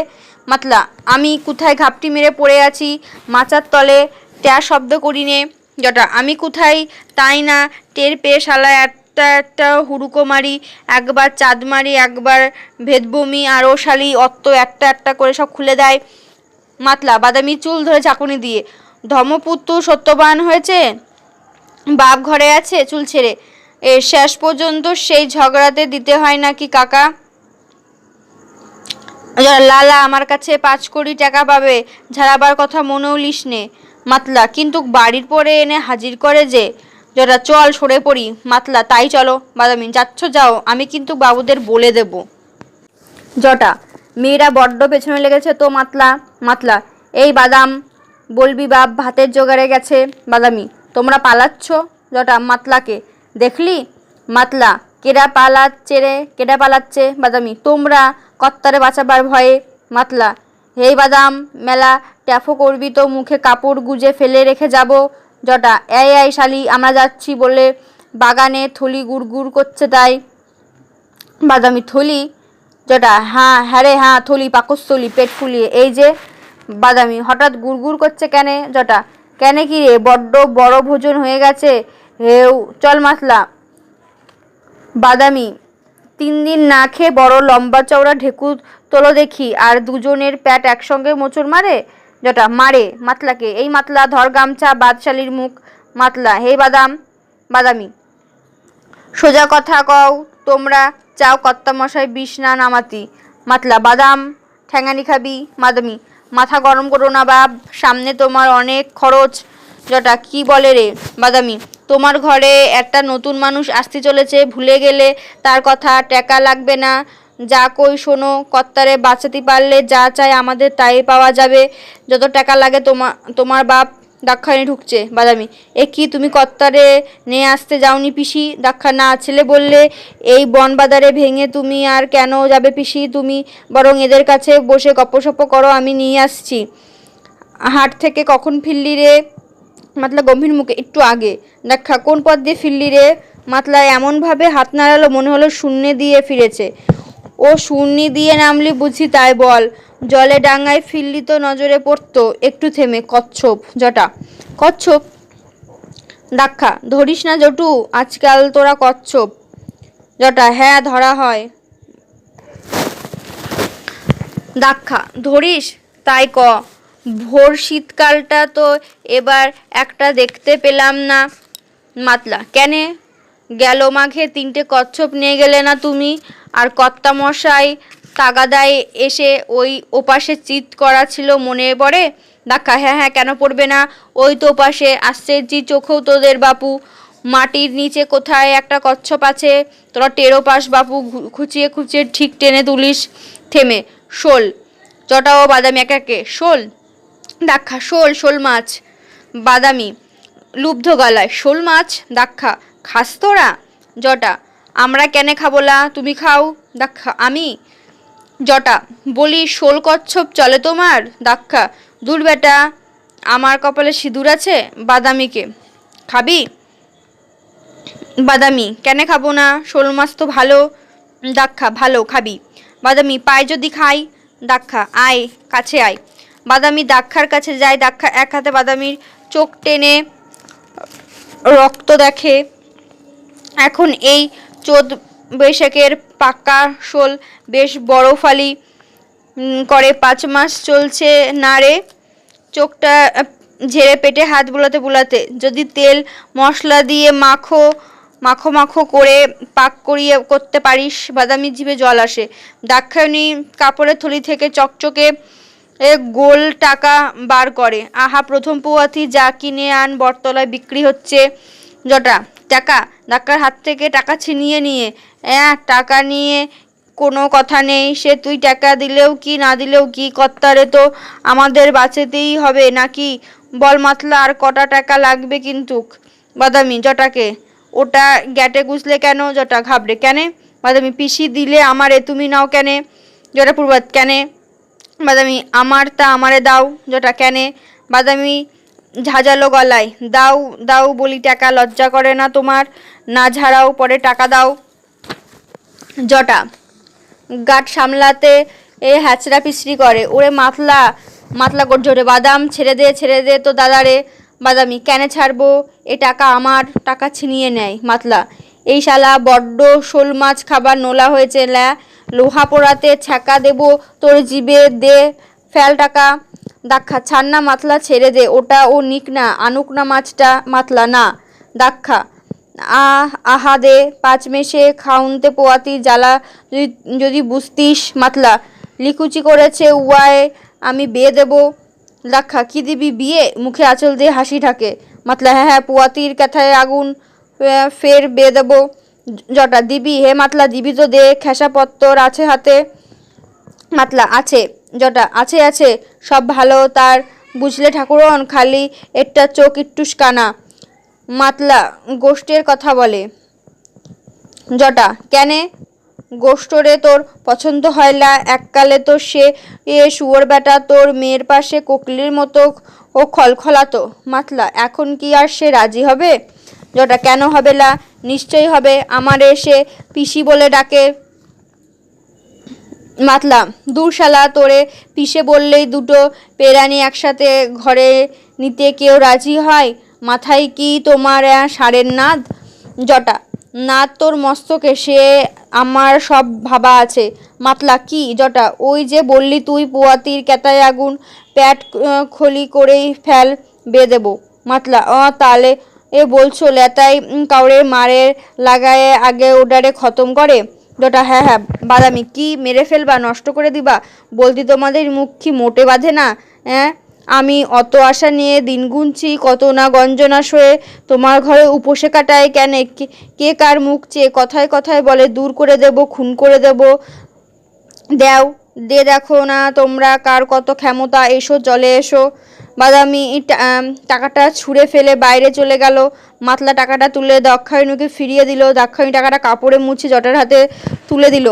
মাতলা, আমি কোথায় ঘাপটি মেরে পড়ে আছি মাচার তলে, ট্যা শব্দ করি নে। জটা, আমি কোথায় তাই না টের পেয়ে শালা এত একটা একটা হুড়ুকো মারি, একবার চাঁদ মারি, একবার ভেদবমি, আর ও শালি অত একটা একটা করে সব খুলে দেয়। মাতলা বাদামি চুল ধরে চাকুনি দিয়ে, ধর্মপুত্র সত্যবান হয়েছে, বাপ ঘরে আছে, চুল ছেড়ে। এর শেষ পর্যন্ত সেই ঝগড়াতে দিতে হয় নাকি কাকা? লালা আমার কাছে 5 কোটি টাকা পাবে, ঝাড়াবার কথা মনেও লিস নে। মাতলা কিন্তু বাড়ির পরে এনে হাজির করে যে। জটা চল সরে পড়ি। মাতলা তাই চলো। বাদামি যাচ্ছ যাও, আমি কিন্তু বাবুদের বলে দেব। জটা মেয়েরা বড্ড পেছনে লেগেছে তো মাতলা। মাতলা এই বাদাম বলবি বাপ ভাতের জোগাড়ে গেছে। বাদামি তোমরা পালাচ্ছ? জটা মাতলাকে দেখলি? মাতলা কেডা পালাচ্ছে রে, কেডা পালাচ্ছে? বাদামি তোমরা, কর্তারে বাঁচাবার ভয়ে। মাতলা হেই বাদাম মেলা ট্যাফো করবি তো মুখে কাপড় গুজে ফেলে রেখে যাব। জটা এই এই শালি আমরা যাচ্ছি বলে বাগানে থলি গুড় করছে তাই। বাদামি থলি? জটা হ্যাঁ রে হ্যাঁ থলি পাকস্থলি পেট ফুলিয়ে এই যে। বাদামি হঠাৎ গুড় করছে কেনে? জটা কেনে কি রে, বড্ড বড় ভোজন হয়ে গেছে। হেউ চল মাতলা। বাদামি 3 দিন না খেয়ে বড় লম্বা চওড়া ঢেকুর তোলো দেখি, আর দুজনের প্যাট একসঙ্গে মোচড় মারে। জটা মারে। মাতলাকে এই মাতলা ধর গামছা বাদশালীর মুখ। মাতলা হে বাদাম। বাদামি সোজা কথা কও, তোমরা চাও কর্তামশাই বিষ না নামাতি? মাতলা বাদাম ঠ্যাঙানি খাবি? বাদামি মাথা গরম করো না বাপ, সামনে তোমার অনেক খরচ। জটা কি বলে রে? বাদামি তোমার ঘরে একটা নতুন মানুষ আসতে চলেছে, ভুলে গেলে তার কথা? টাকা লাগবে না, যা কই শোনো, কর্তারে বাঁচাতে পারলে যা চাই আমাদের তাই পাওয়া যাবে। যত টাকা লাগে তোমার বাপ দাক্ষায়ণী ঢুকছে। বাদামি এ কি তুমি কর্তারে নিয়ে আসতে যাওনি পিসি? দাক্ষা না, ছেলে বললে এই বনবাদারে ভেঙে তুমি আর কেন যাবে পিসি? তুমি বরং এদের কাছে বসে গপ্পসপ্প করো, আমি নিয়ে আসছি। হাট থেকে কখন ফিরলি রে? মাতলা গম্ভীর মুখে একটু আগে। দাক্ষা কোন পথ দিয়ে ফিরলি রে? মাতলা এমনভাবে হাত নাড়ালো মনে হলো শূন্যে দিয়ে ফিরেছে। ও শূন্যি দিয়ে নামলি বুঝি তাই বল, জলে ডাঙায় ফিরলি তো নজরে পড়তো। একটু থেমে কচ্ছপ। জটা কচ্ছপ? দাক্ষা ধরিস না জটু, আজকাল তোরা কচ্ছপ। জটা হ্যাঁ ধরা হয়। দাক্ষা ধরিস? তাই ক। ভোর শীতকালটা তো এবার একটা দেখতে পেলাম না। মাতলা কেনে? গেল মাঘে 3টে কচ্ছপ নিয়ে গেলে না তুমি? আর কর্তামশাই তাগাদায় এসে ওই ওপাশে চিৎ করা ছিল মনে পড়ে? দাক্ষা হ্যাঁ কেন পড়বে না, ওই তো ওপাশে আসছে জি চোখেও তোদের বাপু। মাটির নিচে কোথায় একটা কচ্ছপ আছে, তোরা টেরো পাস বাপু, খুঁচিয়ে খুঁচিয়ে ঠিক টেনে তুলিস। থেমে শোল। জটা ও বাদামি একে শোল? দাক্ষা শোল মাছ। বাদামি লুব্ধ গলায় শোল মাছ? দাক্ষা খাস তোরা? জটা আমরা কেনে খাবোলা, তুমি খাও। দাক্ষা আমি? জটা বলি শোল কচ্ছপ চলে তোমার? দাক্ষা দূর বেটা, আমার কপালে সিঁদুর আছে। বাদামিকে খাবি? বাদামি কেনে খাবো না, শোল মাছ তো ভালো। দাক্ষা ভালো, খাবি? বাদামি পাই যদি খাই। দাক্ষা আয় কাছে আয়। বাদামি দাক্ষার কাছে যায়। দাক্ষা এক হাতে বাদামির চোখ টেনে রক্ত দেখে। এখন এই চোদ্দ বৈশাখের পাকা শোল বেশ বড় ফালি করে 5 মাস চলছে না রে। চোখটা ঝেড়ে পেটে হাত বুলাতে বুলাতে, যদি তেল মশলা দিয়ে মাখো মাখো করে পাক করিয়ে করতে পারিস। বাদামি জিভে জল আসে। দাক্ষায়ণী কাপড়ের থলি থেকে চকচকে গোল টাকা বার করে। আহা প্রথম পৌয়াতি, যা কিনে আন, বটতলায় বিক্রি হচ্ছে। জটা টাকা? দাক্ষার হাত থেকে টাকা ছিনিয়ে নিয়ে টাকা নিয়ে কোনো কথা নেই, সে তুই টাকা দিলেও কি না দিলেও কি, কর্তারে তো আমাদের বাঁচাতেই হবে নাকি? বল মাতলা আর কটা টাকা লাগবে কিন্তু? বাদামি জটাকে ওটা গ্যাটে গুছলে কেন? জটা ঘাবড়ে কেনে? বাদামি পিসি দিলে আমারে, তুমি নাও কেনে? জটা পূর্বাত কেনে? বাদামি আমার তা আমারে দাও। জটা কেনে? বাদামি ঝাঁঝালো গলায় দাও বলি টাকা, লজ্জা করে না তোমার? না ঝাড়াও পরে টাকা দাও। জটা গাট সামলাতে হ্যাচড়া পিছড়ি করে। ওরে মাতলা গর্জরে, বাদাম ছেড়ে দে তো দাদারে। বাদামি কেনে ছাড়বো, এ টাকা আমার, টাকা ছিনিয়ে নেয়। মাতলা এই শালা বড্ড শোল মাছ খাবার নোলা হয়েছে ল্যা, লোহা পোড়াতে ছ্যাঁকা দেবো তোর জিবে, দে ফেল টাকা। দাক্ষা, ছাড় না মাতলা, ছেড়ে দে, ওটা ও নিক না, আনুক না মাছটা। মাতলা, না। দাক্ষা, আহা দে, 5 মেসে খাউনতে পোয়াতি জ্বালা যদি বুঝতিস। মাতলা, লিকুচি করেছে উয়ায়, আমি বিয়ে দেবো। দাক্ষা, কি দিবি বিয়ে? মুখে আঁচল দিয়ে হাসি ঢাকে। মাতলা, হ্যাঁ হ্যাঁ, পুয়াতির কথায় আগুন, ফের বিয়ে দেবো। জটা, দিবি? হে মাতলা, দিবি তো দে, খেসাপত্তর আছে হাতে। মাতলা, আছে। জটা, আছে আছে, সব ভালো তার, বুঝলে ঠাকুরন, খালি একটা চোখ একটুস কানা। মাতলা, গোষ্ঠের কথা বলে। জটা, কেনে? গোষ্ঠরে তোর পছন্দ হয় না? এককালে তো সে শুয়োর বেটা তোর মেয়ের পাশে কোকলির মতো ও খলখলাতো। মাতলা, এখন কি আর সে রাজি হবে? জটা, কেন হবে না? নিশ্চয়ই হবে, আমারে সে পিসি বলে ডাকে। মাতলা, দূর শালা, তোরে পিসে বললেই দুটো পেরানি একসাথে ঘরে নিতে কেউ রাজি হয়? মাথায় কি তোমার ষাঁড়ের নাদ? জটা, নাদ তোর মস্তকে, সে আমার সব ভাবা আছে। মাতলা, কি? জটা, ওই যে বললি তুই, পুয়াতির কেতায় আগুন, প্যাট খলি করেই ফেল, বে দেবো। মাতলা, তাহলে এ বলছো লেতাই কাউরে মারে লাগায়ে আগে ওডারে খতম করে? জটা, হ্যাঁ হ্যাঁ, বাদামি, কি মেরে ফেলবা, নষ্ট করে দিবা? বলতি তোমাদের মুখ কি মোটে বাঁধে না? আমি অত আশা নিয়ে দিন গুনছি, কত না গঞ্জনা সয়ে তোমার ঘরে উপসে কাটায়, কেন কে কার মুখ চেয়ে কথায় কথায় বলে দূর করে দেব, খুন করে দেব। দেও, দে, দেখো না তোমরা কার কত ক্ষমতা, এসো জলে এসো। বাদামি টাকাটা ছুঁড়ে ফেলে বাইরে চলে গেল। মাতলা টাকাটা তুলে দাক্ষায়ণীকে ফিরিয়ে দিল। দাক্ষায়ণী টাকাটা কাপড়ে মুছে জটার হাতে তুলে দিল।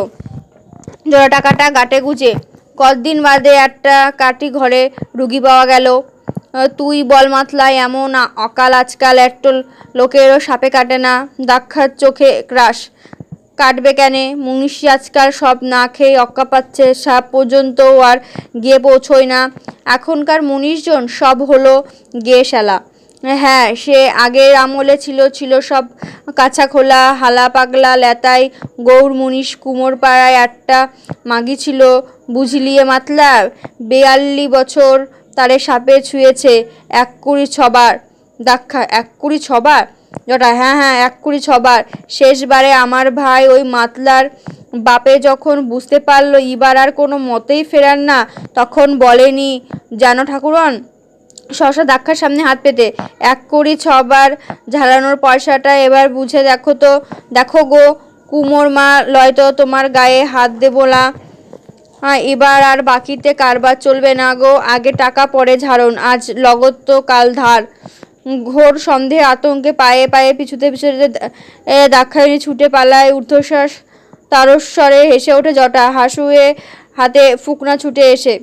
জটা টাকাটা গাটে গুজে। কতদিন বাদে একটা কাটি ঘরে রুগী পাওয়া গেল। তুই বল মাতলা, এমন অকাল আজকাল একটা লোকেরও সাপে কাটে না। দাক্ষার চোখে ক্রাশ। কাটবে কেনে? মুনিশি আজকাল সব না খেয়ে অক্কা পাচ্ছে, সাপ পর্যন্ত আর গিয়ে পৌঁছয় না। এখনকার মুনিশজন সব হলো গে শালা। হ্যাঁ, সে আগের আমলে ছিল সব কাছা খোলা, হালা পাগলা লেতাই গৌর মুনিশ। কুমোরপাড়ায় একটা মাগি ছিল, বুঝলিয়ে মাতলা, 42 বছর তারে সাপে ছুঁয়েছে, 1/6 দাক্ষা, 1/6? জটা, হ্যাঁ হ্যাঁ, 1/6। শেষবারে আমার ভাই ওই মাতলার বাপে যখন বুঝতে পারলো এবার আর কোনো মতেই ফেরার না, তখন বলেনি জানো ঠাকুরন, সহসা দাক্ষার সামনে হাত পেতে, 1/6 ঝালানোর পয়সাটা এবার বুঝে দেখো তো, দেখো গো কুমোর মা, লয়তো তোমার গায়ে হাত দেবো না। এবার আর বাকিতে কারবার চলবে না গো, আগে টাকা পরে ঝাড়ন, আজ লগত তো কাল ধার। ঘোর সন্দেহে আতঙ্কে পায়ে পায়ে পিছুতে পিছুতে দাক্ষায়ণী ছুটে পালায়। ঊর্ধ্বশ্বাস তারস্বরে হেসে ওঠে জটা। হাসুয়ে হাতে ফুকনা ছুটে এসে।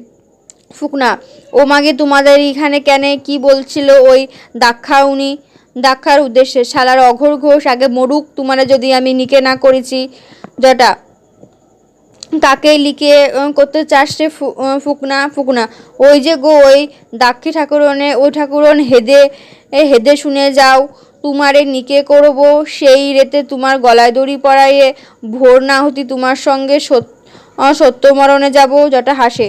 ফুকনা, ও মাগে তোমাদের এখানে কেনে? কি বলছিল ওই দাক্ষায়ণী? দাক্ষার উদ্দেশ্যে, শালার অঘোর ঘোষ আগে মরুক, তোমারে যদি আমি নিকে না করেছি। জটা, কাকে লিখে করতে চাস রে ফুকনা? ফুকনা, ওই যে গো, ওই দাক্ষী ঠাকুরনে, ওই ঠাকুরন হেদে হেদে শুনে যাও, তোমারে নিকে করব, সেই রেতে তোমার গলায় দড়ি পরাইয়ে ভোর না হতি তোমার সঙ্গে সত্য মরণে যাব। জটা হাসে।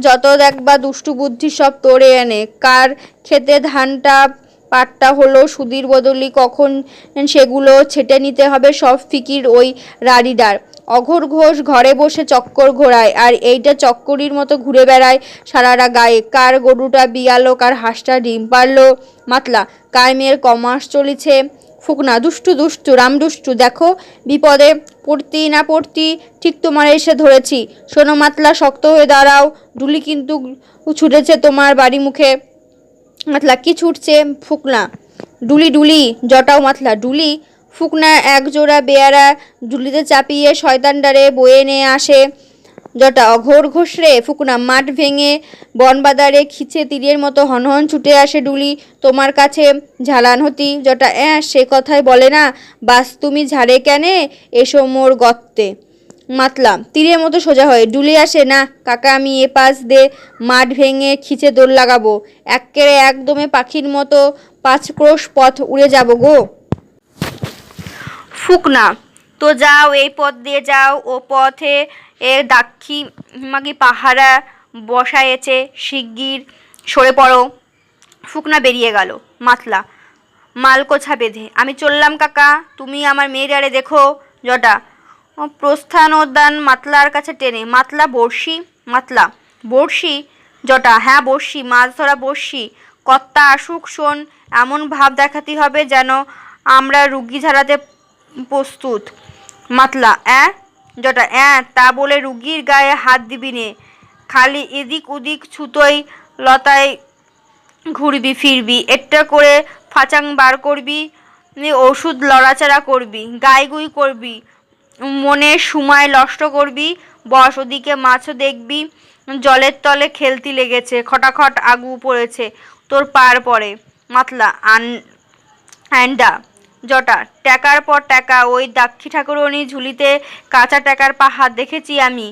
যত দেখবা দুষ্টু বুদ্ধি সব তোরে এনে, কার খেতে ধানটা পাটটা হলো সুদির বদলি কখন সেগুলো ছেটে নিতে হবে, সব ফিকির ওই রাড়িদার। অঘোর ঘোষ ঘরে বসে চক্কর ঘোরায়, আর এইটা চক্করির মতো ঘুরে বেড়ায় সারারা গায়ে। কার গরুটা বিয়ালো, কার হাঁসটা ডিম পারলো। মাতলা, কার মেয়ের কমাস চলিছে। ফুকনা, দুষ্টু দুষ্টু রামদুষ্টু, দেখো বিপদে পড়তি না পড়তি ঠিক তোমার এসে ধরেছি। শোনো মাতলা, শক্ত হয়ে দাঁড়াও, ডুলি কিন্তু ছুটেছে তোমার বাড়ি মুখে। মাতলা, কি ছুটছে? ফুকনা, ডুলি ডুলি। জটাও মাতলা, ডুলি? ফুকনা এক জোড়া বেয়ারা ডুলিতে চাপিয়ে শয়তানডারে বয়ে নিয়ে আসে। জটা, অঘোর ঘোষ রে। ফুকনা, মাঠ ভেঙে বনবাদারে খিচে তীরের মতো হনহন ছুটে আসে ডুলি তোমার কাছে ঝালান হতি। জটা, সে কথাই বলে না, বাস তুমি ঝাড়ে কেনে, এসো মোর গর্তে। মাতলা, তীরের মতো সোজা হয়ে ডুলি আসে না কাকা, আমি এ পাশ দে মাঠ ভেঙে খিচে দৌড় লাগাবো, এক্কেরে একদমে পাখির মতো 5 ক্রোশ পথ উড়ে যাব গো। ফুকনা, তো যাও, এই পথ দিয়ে যাও, ও পথে দাক্ষী মাগি পাহারা বসায়েছে, শিগগির সরে পড়ো। ফুকনা বেরিয়ে গেল। মাতলা মালকোছা বেঁধে, আমি চললাম কাকা, তুমি আমার মেয়েরারে দেখো। জটা প্রস্থানোদ্যান মাতলার কাছে টেনে, মাতলা বড়শি? মাতলা বড়শি? জটা হ্যাঁ বড়শি, মাছ ধরা বড়শি। কর্তা আসুক শোন, এমন ভাব দেখাতে হবে যেন আমরা রুগী ঝাড়াতে প্রস্তুত। মাতলা জটা তা বলে রুগীর গায়ে হাত দিবি নে, খালি এদিক ওদিক ছুতোই লতায় ঘুরবি ফিরবি, একটা করে ফাচাং বার করবি, ওষুধ লড়াচাড়া করবি, গাইগুই করবি, মনে সময় নষ্ট করবি। বস, ওদিকে মাছও দেখবি জলের তলে খেলতি লেগেছে, খটাখট আগু পড়েছে তোর পার পরে। মাতলা অ্যান্ডা? জটা টাকার পর টাকা, ওই দাক্ষী ঠাকুরনি ঝুলিতে কাঁচা টাকার পাহাড় দেখেছি আমি।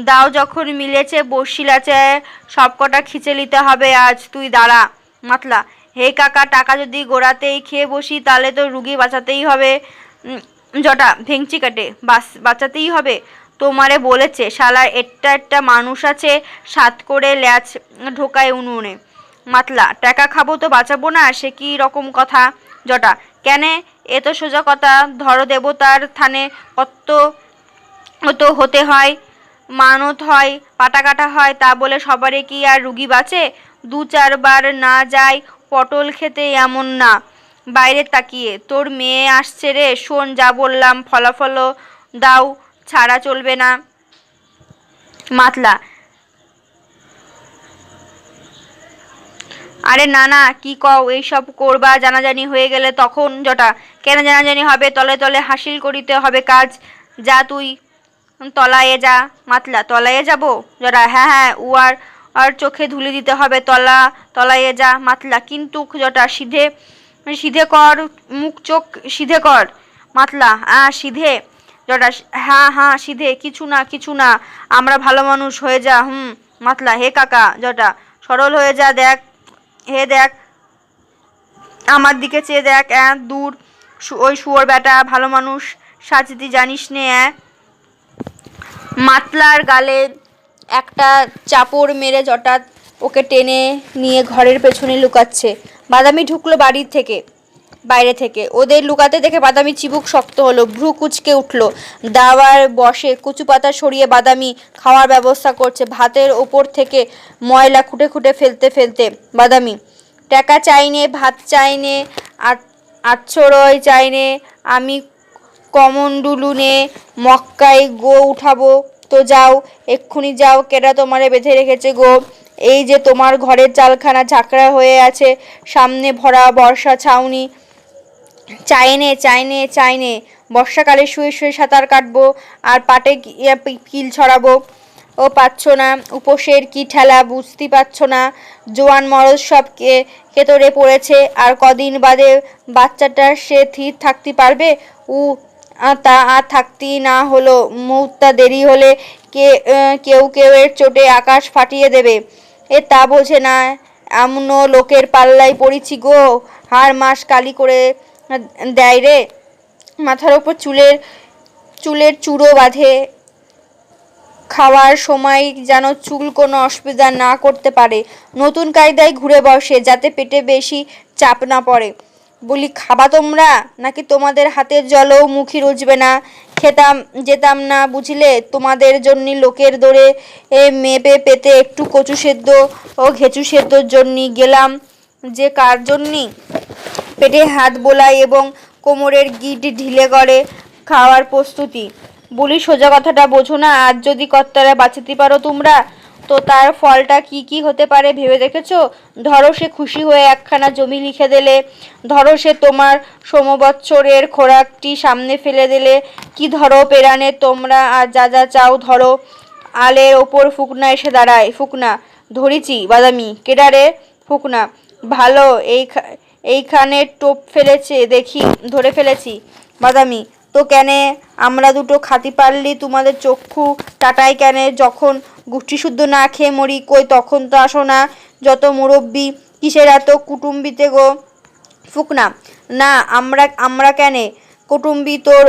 দাও যখন মিলেছে বড়শি লাচায় সবকটা খিচে নিতে হবে আজ, তুই দাঁড়া। মাতলা হে কাকা, টাকা যদি গোড়াতেই খেয়ে বসি তাহলে তো রুগী বাঁচাতেই হবে। জটা ভেংচি কাটে, বাঁচাতেই হবে? তোমারে বলেছে শালার একটা মানুষ আছে, সাত করে ল্যাচ ঢোকায় উনুনে। মাতলা টাকা খাবো তো বাঁচাবো না, সে কি রকম কথা? জটা কেনে, এ তো সোজা কথা, ধরো দেবতার থানে কত তো হতে হয়, মানত হয়, পাটা কাটা হয়, তা বলে সবারে কি আর রুগী বাঁচে? দু চারবার না যায় পটল খেতে এমন না। বাইরে তাকিয়ে, তোর মেয়ে আসছে রে, শোন যা বললাম, ফলাফল দাও, ছাড়া চলবে না। মাতলা আরে না না, কি কও, এইসব করবা জানাজানি হয়ে গেলে তখন? জটা কেন জানাজানি হবে, তলে তলে হাসিল করিতে হবে কাজ, যা তুই তলায়ে যা। মাতলা তলায়ে যাব? জটা হ্যাঁ হ্যাঁ, আর চোখে ধুলি দিতে হবে, তলায়ে যা। মাতলা কিন্তু? জটা সিধে সিধে কর, মুখ চোখ সিধে কর। মাতলা সিধে? জটা হ্যাঁ হ্যাঁ সিধে, কিছু না, আমরা ভালো মানুষ, হয়ে যা। মাতলা হে কাকা। জটা সরল হয়ে যা, দেখ, হে দেখ, আমার দিকে চেয়ে দেখ, দূর ওই শুয়োর বেটা, ভালো মানুষ সাজতে জানিস নে। মাতলার গালে একটা চাপড় মেরে জটা ওকে টেনে নিয়ে ঘরের পেছনে লুকাচ্ছে। বাদামি ঢুকলো বাইরে থেকে। ওদের লুকাতে দেখে বাদামি চিবুক শক্ত হলো, ভ্রু কুচকে উঠলো। দাওয়ার বসে কচু পাতা সরিয়ে বাদামি খাওয়ার ব্যবস্থা করছে, ভাতের ওপর থেকে ময়লা খুঁটে খুঁটে ফেলতে। বাদামি টাকা চাইনে, ভাত চাইনে, আচ্ছরয় চাইনে, আমি কমন্ডুলু নে মক্কায় গো উঠাবো, তো যাও, এক্ষুনি যাও, কেডা তোমারে বেঁধে রেখেছে গো? এই যে তোমার ঘরের চালখানা ঝাঁকড়া হয়ে আছে, সামনে ভরা বর্ষা ছাউনি, চাইনে বর্ষাকালে শুয়ে শুয়ে সাঁতার কাটবো আর পাটে কিল ছড়াবো। ও পাচ্ছ না, উপোসের কি ঠেলা বুঝতে পারছ না? জোয়ান মরদ সব কেতরে পড়েছে, আর কদিন বাদে বাচ্চাটার সে থির থাকতে পারবে? তা আর থাকতে না হলো, মুহূর্তে দেরি হলে কেউ এর চোটে আকাশ ফাটিয়ে দেবে। তা বোঝে না, এমনও লোকের পাল্লায় পড়েছি গো, হাড় মাস কালি করে দেয় রে। মাথার ওপর চুলের চূড়ো বাঁধে, খাওয়ার সময় যেন চুল কোনো অসুবিধা না করতে পারে। নতুন কায়দায় ঘুরে বসে, যাতে পেটে বেশি চাপ না পড়ে। বলি, খাবা তোমরা, নাকি তোমাদের হাতের জলও মুখি রুজবে না? যেতাম না বুঝলে, তোমাদের জন্য লোকের দৌড়ে মেপে পেতে একটু কচু সেদ্ধ ও ঘেঁচু সেদ্ধর জন্য গেলাম, যে কার জন্যে? পেটে হাত বোলাই এবং কোমরের গিট ঢিলে করে খাওয়ার প্রস্তুতি। বলি, সোজা কথাটা বোঝো না? আজ যদি কর্তারা বাঁচাতে পারো তোমরা, তো তার ফলটা কি হতে পারে ভেবে দেখেছো? ধরো সে খুশি হয়ে একখানা জমি লিখে দিলে, ধরো সে তোমার সমবৎসরের খোরাকটি সামনে ফেলে দিলে, কি ধরো পেরানে তোমরা আর যা চাও ধরো। আলের ওপর ফুকনা এসে দাঁড়ায়। ফুকনা, ধরিছি। বাদামি, কেডারে? ফুকনা, ভালো, এইখানে টোপ ফেলেছে দেখি, ধরে ফেলেছি। বাদামি, তো কেনে? আমরা দুটো খাতি পারলি তোমাদের চক্ষু টাটায় কেনে? যখন গুষ্টি শুদ্ধ না খেয়ে মরি, কই তখন তো আসো না? যত মুরব্বি, কিসের এত কুটুম্বিতে গো? ফুকনা, না, আমরা কেনে? কুটুম্বি তোর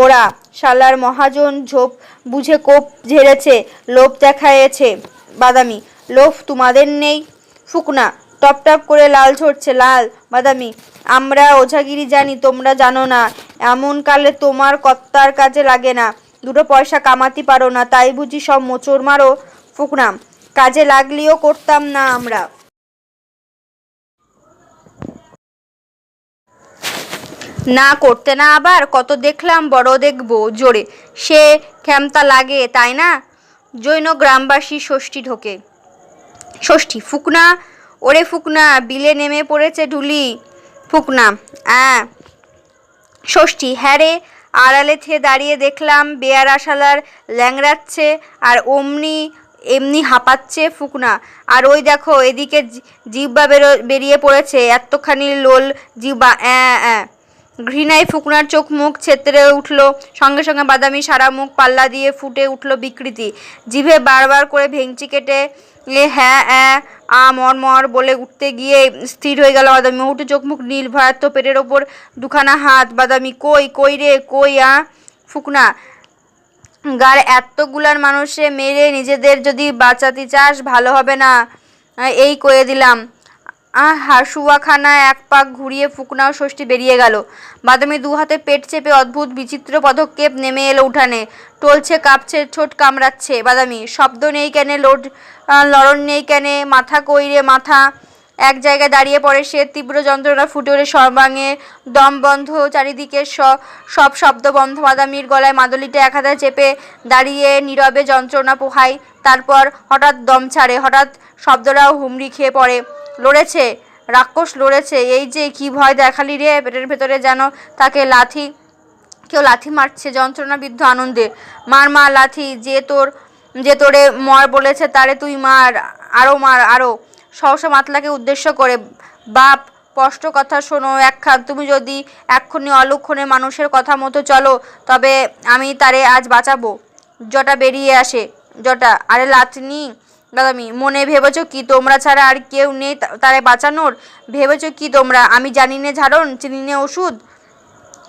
ওরা শালার মহাজন ঝোপ বুঝে কোপ ঝেড়েছে, লোভ দেখায়েছে। বাদামি, লোভ তোমাদের নেই? ফুকনা, টপ টপ করে লাল ঝরছে লাল। বাদামি, আমরা ওঝাগিরি জানি, তোমরা জানো না। এমন কালে তোমার কর্তার কাজে লাগে না, দুটো পয়সা কামাতে পারো না, তাই বুঝি সব মোচড় মারো? ফুকনা, কাজে লাগলেও করতাম না আমরা। না করতে না আবার কত দেখলাম, বড় দেখবো জোরে, সে ক্ষমতা লাগে তাই না? জৈন গ্রামবাসী ষষ্ঠী ঢোকে। ষষ্ঠী, ফুকনা, ওরে ফুকনা, বিলে নেমে পড়েছে ঢুলি। ফুকনা, ষষ্ঠী, হ্যাঁ রে, আড়ালে থেকে দাঁড়িয়ে দেখলাম বেয়ারা শালার ল্যাংড়াচ্ছে আর এমনি হাঁপাচ্ছে। ফুকনা, আর ওই দেখো এদিকে জিহ্বা বেরিয়ে পড়েছে, এতখানি লোল জিহ্বা। ঘৃণায় ফুকনার চোখ মুখ ছেতরে উঠল, সঙ্গে সঙ্গে বাদামি সারা মুখ পাল্লা দিয়ে ফুটে উঠল বিকৃতি। জিভে বারবার করে ভেঙচি কেটে হ্যাঁ মর মর বলে উঠতে গিয়ে স্থির হয়ে গেল বাদামি। মুহূর্তে চোখ মুখ নীল, ভয়ার্ত, পেটের ওপর দুখানা হাত। বাদামি, কই রে কই? ফুকনা, গার এতগুলার মানুষে মেরে নিজেদের যদি বাঁচাতে চাস ভালো হবে না, এই কয়ে দিলাম। হাসুয়াখানা এক পাক ঘুরিয়ে ফুকনা ও ষষ্ঠী বেরিয়ে গেল। বাদামি দু হাতে পেট চেপে অদ্ভুত বিচিত্র পদক্ষেপ নেমে এলো উঠানে। টলছে, কাঁপছে, ঠোঁট কামড়াচ্ছে। বাদামি, শব্দ নেই কেনে, লড়ন নেই কেনে, মাথা কই রে মাথা? এক জায়গায় দাঁড়িয়ে পড়ে সে, তীব্র যন্ত্রণা ফুটে ওঠে সর্বাঙ্গে, দম বন্ধ, চারিদিকে সব শব্দ বন্ধ। বাদামির গলায় মাদলিটা এক হাতে চেপে দাঁড়িয়ে নীরবে যন্ত্রণা পোহায়। তারপর হঠাৎ দম ছাড়ে, হঠাৎ শব্দটাও হুমড়ি খেয়ে পড়ে। লড়েছে, রাক্ষস লড়েছে। এই যে কি ভয় দেখালি রে! পেটের ভেতরে যেন তাকে কেউ লাথি মারছে যন্ত্রণাবিদ্ধ আনন্দে। মার লাথি, যে তোরে মর বলেছে তারে তুই মার, মার আরো। সহসা মাতলাকে উদ্দেশ্য করে, বাপ, স্পষ্ট কথা শোনো একখান, তুমি যদি এক্ষুনি অলক্ষণে মানুষের কথা মতো চলো তবে আমি তারে আজ বাঁচাবো। জটা বেরিয়ে আসে। জটা, আরে লাথনি। বাদামি, মনে ভেবেছ কি তোমরা ছাড়া আর কেউ নেই তারে বাঁচানোর? ভেবেছ কি তোমরা আমি জানি নে ঝাড়ন, চিনি নে ওষুধ?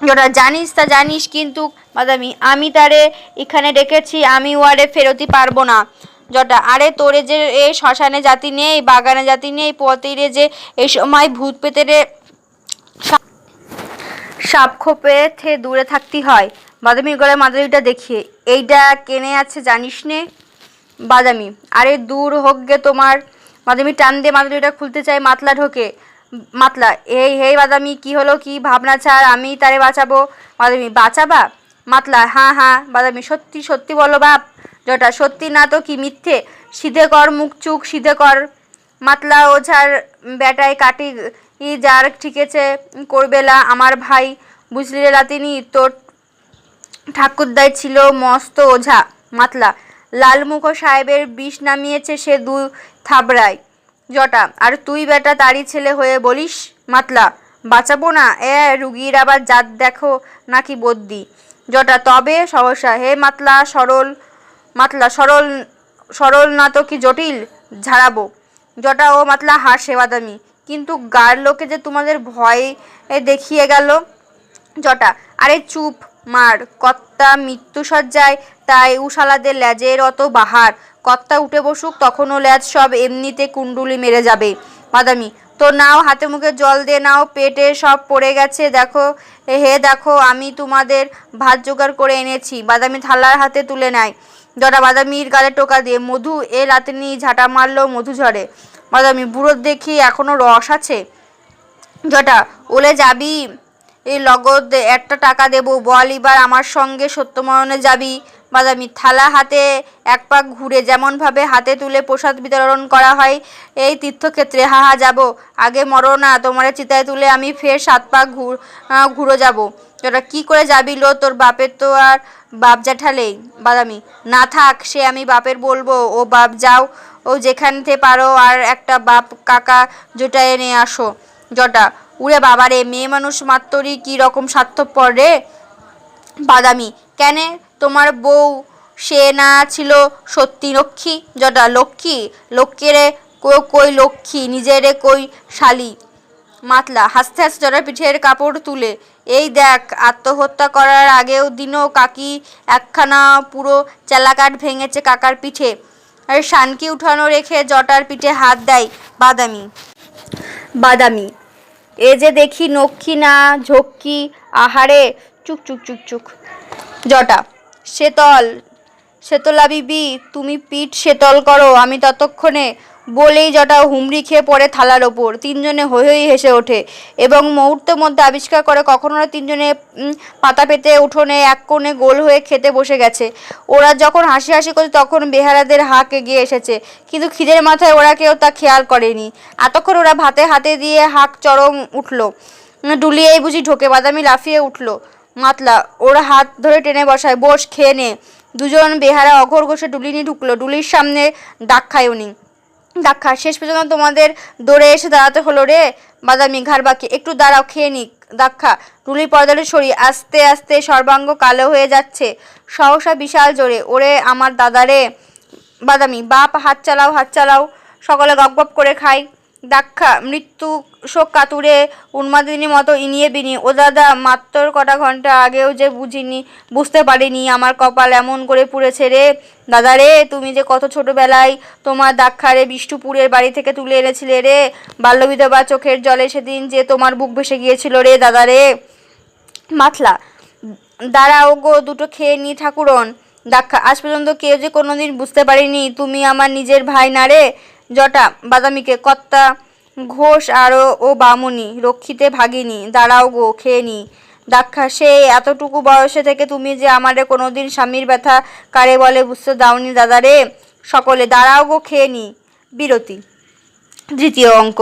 জটা, জানিস তা জানিস, কিন্তু। বাদামি, আমি তারে এখানে ডেকেছি, আমি ওয়ারে ফেরতি পারবো না। জটা, আরে তোরে যে এ শ্মশানে জাতি নেই, বাগানে জাতি নেই, পতিরে যে এই সময় ভূত পেতেরে সাপ খোপে থে দূরে থাকতে হয়। বাদামির গলায় মাদুরিটা দেখিয়ে, এইটা কেনে আছে জানিস নে? বাদামি, আরে দূর হোক গে তোমার। বাদামি টান দিয়ে মাদুরিটা খুলতে চাই, মাতলা ঢোকে। মাতলা, হেই বাদামি, কি হলো কি? ভাবনা ছাড়, আমি তারে বাঁচাবো। বাদামি, বাঁচাবা? মাতলা, হ্যাঁ। বাদামি, সত্যি সত্যি বলো বাপ। জটা, সত্যি না তো কি মিথ্যে? সিধে কর মুখ, চুক সিধে কর। মাতলা, ওঝার বেটায় কাটি যার ঠিকেছে করবেলা আমার ভাই, বুঝলি রে লাতিনি, তোর ঠাকুরদাই ছিল মস্ত ওঝা। মাতলা, লালমুখ সাহেবের বিষ নামিয়েছে সে দুই থাবড়ায়। জটা, আর তুই বেটা তারই ছেলে হয়ে বলিস? মাতলা, বাঁচাবো না? রুগীর আবার জাত দেখো নাকি বদ্যি। জটা, তবে সহসা, হে মাতলা সরল। মাতলা, সরল না তো কি জটিল? ঝাড়াবো। জটা ও মাতলা হাসে। বাদামি, কিন্তু গার লোকে যে তোমাদের ভয় দেখিয়ে গেল। জটা, আরে চুপ মার, কর্তা মৃত্যুসজ্জায়, তাই উশালাদের ল্যাজের অত বাহার। কর্তা উঠে বসুক, তখনও ল্যাজ সব এমনিতে কুণ্ডুলি মেরে যাবে। বাদামি, তো নাও, হাতে মুখে জল দে নাও, পেটে সব পড়ে গেছে দেখো। দেখো আমি তোমাদের ভাত জোগাড় করে এনেছি। বাদামি থালার হাতে তুলে নেয়। জটা বাদামির গালে টোকা দিয়ে, মধু, এ লাতিনি ঝাঁটা মারলো মধু ঝরে। বাদামি, বুড়োর দেখি এখনো রস আছে। জটা, ওলে যাবি? এই লগদ একটা টাকা দেবো, বল এবার আমার সঙ্গে সত্যময়নে যাবি? বাদামি থালা হাতে এক পাক ঘুরে, যেমনভাবে হাতে তুলে প্রসাদ বিতরণ করা হয় এই তীর্থক্ষেত্রে। হা যাব, আগে মরো না, তোমার চিতায় তুলে আমি ফের 7 পাক ঘুরো যাব। তোরা কি করে যাবি লো? তোর বাপের তো আর বাপ জ্যাঠালেই। বাদামি, না থাক, সে আমি বাপের বলবো। ও বাপ, যাও ও যেখানতে পারো আর একটা বাপ কাকা জোটায় এনে আসো। জটা, উড়ে বাবারে, মেয়ে মানুষ মাত্রই কি রকম স্বার্থপর রে। বাদামি, কেনে তোমার বউ সে না ছিল সত্যি লক্ষ্মী? জটা, লক্ষ্মী? লক্ষ্মীরে কই লক্ষ্মী, নিজেরে কই শালি? মাতলা হাসতে হাসতে জটার পিঠের কাপড় তুলে, এই দেখ, আত্মহত্যা করার আগেও দিনও কাকি একখানা পুরো চেলাকাঠ ভেঙেছে কাকার পিঠে। আর শানকি উঠানো রেখে জটার পিঠে হাত দেয় বাদামি। বাদামি, এ যে দেখি নক্ষী না ঝক্কি, আহারে, চুক চুক চুক চুক। জটা, শেতলা বিবি, তুমি পিঠ শেতল করো, আমি ততক্ষণে। বলেই জটা হুমড়ি খেয়ে পড়ে থালার ওপর। তিনজনে হৈ হৈ হেসে ওঠে এবং মুহূর্তের মধ্যে আবিষ্কার করে কখনো ওরা তিনজনে পাতা পেতে উঠোনে এক কোণে গোল হয়ে খেতে বসে গেছে। ওরা যখন হাসি হাসি করছে তখন বেহারাদের হাঁক এগিয়ে এসেছে, কিন্তু খিদের মাথায় ওরা কেউ তা খেয়াল করেনি। এতক্ষণ ওরা ভাতে হাতে দিয়ে হাঁক চরম উঠল। ডুলি এই বুঝি ঢোকে। বাদামি লাফিয়ে উঠল। মাতলা ওরা হাত ধরে টেনে বসায়, বস, খেয়ে নে। দুজন বেহারা অঘোর ঘষে ডুলি নিয়ে ঢুকলো। ডুলির সামনে দাক্ষায় উনি। দাক্ষা, শেষ পর্যন্ত তোমাদের দৌড়ে এসে দাঁড়াতে হলো রে। বাদামি ঘাড় বাঁকিয়ে, একটু দাঁড়াও, খেয়ে নিক। দাক্ষা ডুলির পর্দাটা সরিয়ে আস্তে আস্তে সর্বাঙ্গ কালো হয়ে যাচ্ছে সহসা বিশাল জোরে, ওরে আমার দাদা রে। বাদামি, বাপ, হাত চালাও, হাত চালাও, সকলে গপ গপ করে খাই। দাক্ষা মৃত্যু শোক কাতুরে উন্মাদিনীর মতো ইনিয়ে বিনিয়ে, ও দাদা, মাত্র কটা ঘন্টা আগেও যে বুঝতে পারিনি আমার কপাল এমন করে পুড়েছে রে। দাদা রে, তুমি যে কত ছোটবেলায় তোমার দাক্ষারে বিষ্ণুপুরের বাড়ি থেকে তুলে এনেছিলে রে। বাল্যবিধবা চোখের জলে সেদিন যে তোমার বুক ভেসে গিয়েছিল রে দাদা রে। মাতলা, দাঁড়াও গো, দুটো খেয়ে নি ঠাকুরন। দাক্ষা, আজ পর্যন্ত কেউ যে কোনোদিন বুঝতে পারিনি তুমি আমার নিজের ভাই না রে। জটা বাদামিকে, কর্তা ঘোষ আরও ও বামুনি রক্ষিতে ভাগিনী, দাঁড়াও গো, খেয়ে নি। দাক্ষা, সে এতটুকু বয়সে থেকে তুমি যে আমারে কোনোদিন স্বামীর ব্যথা কারে বলে বুঝতে দাওনি দাদা রে। সকলে, দাঁড়াও গো, খেয়ে নি। বিরতি। দ্বিতীয় অঙ্ক।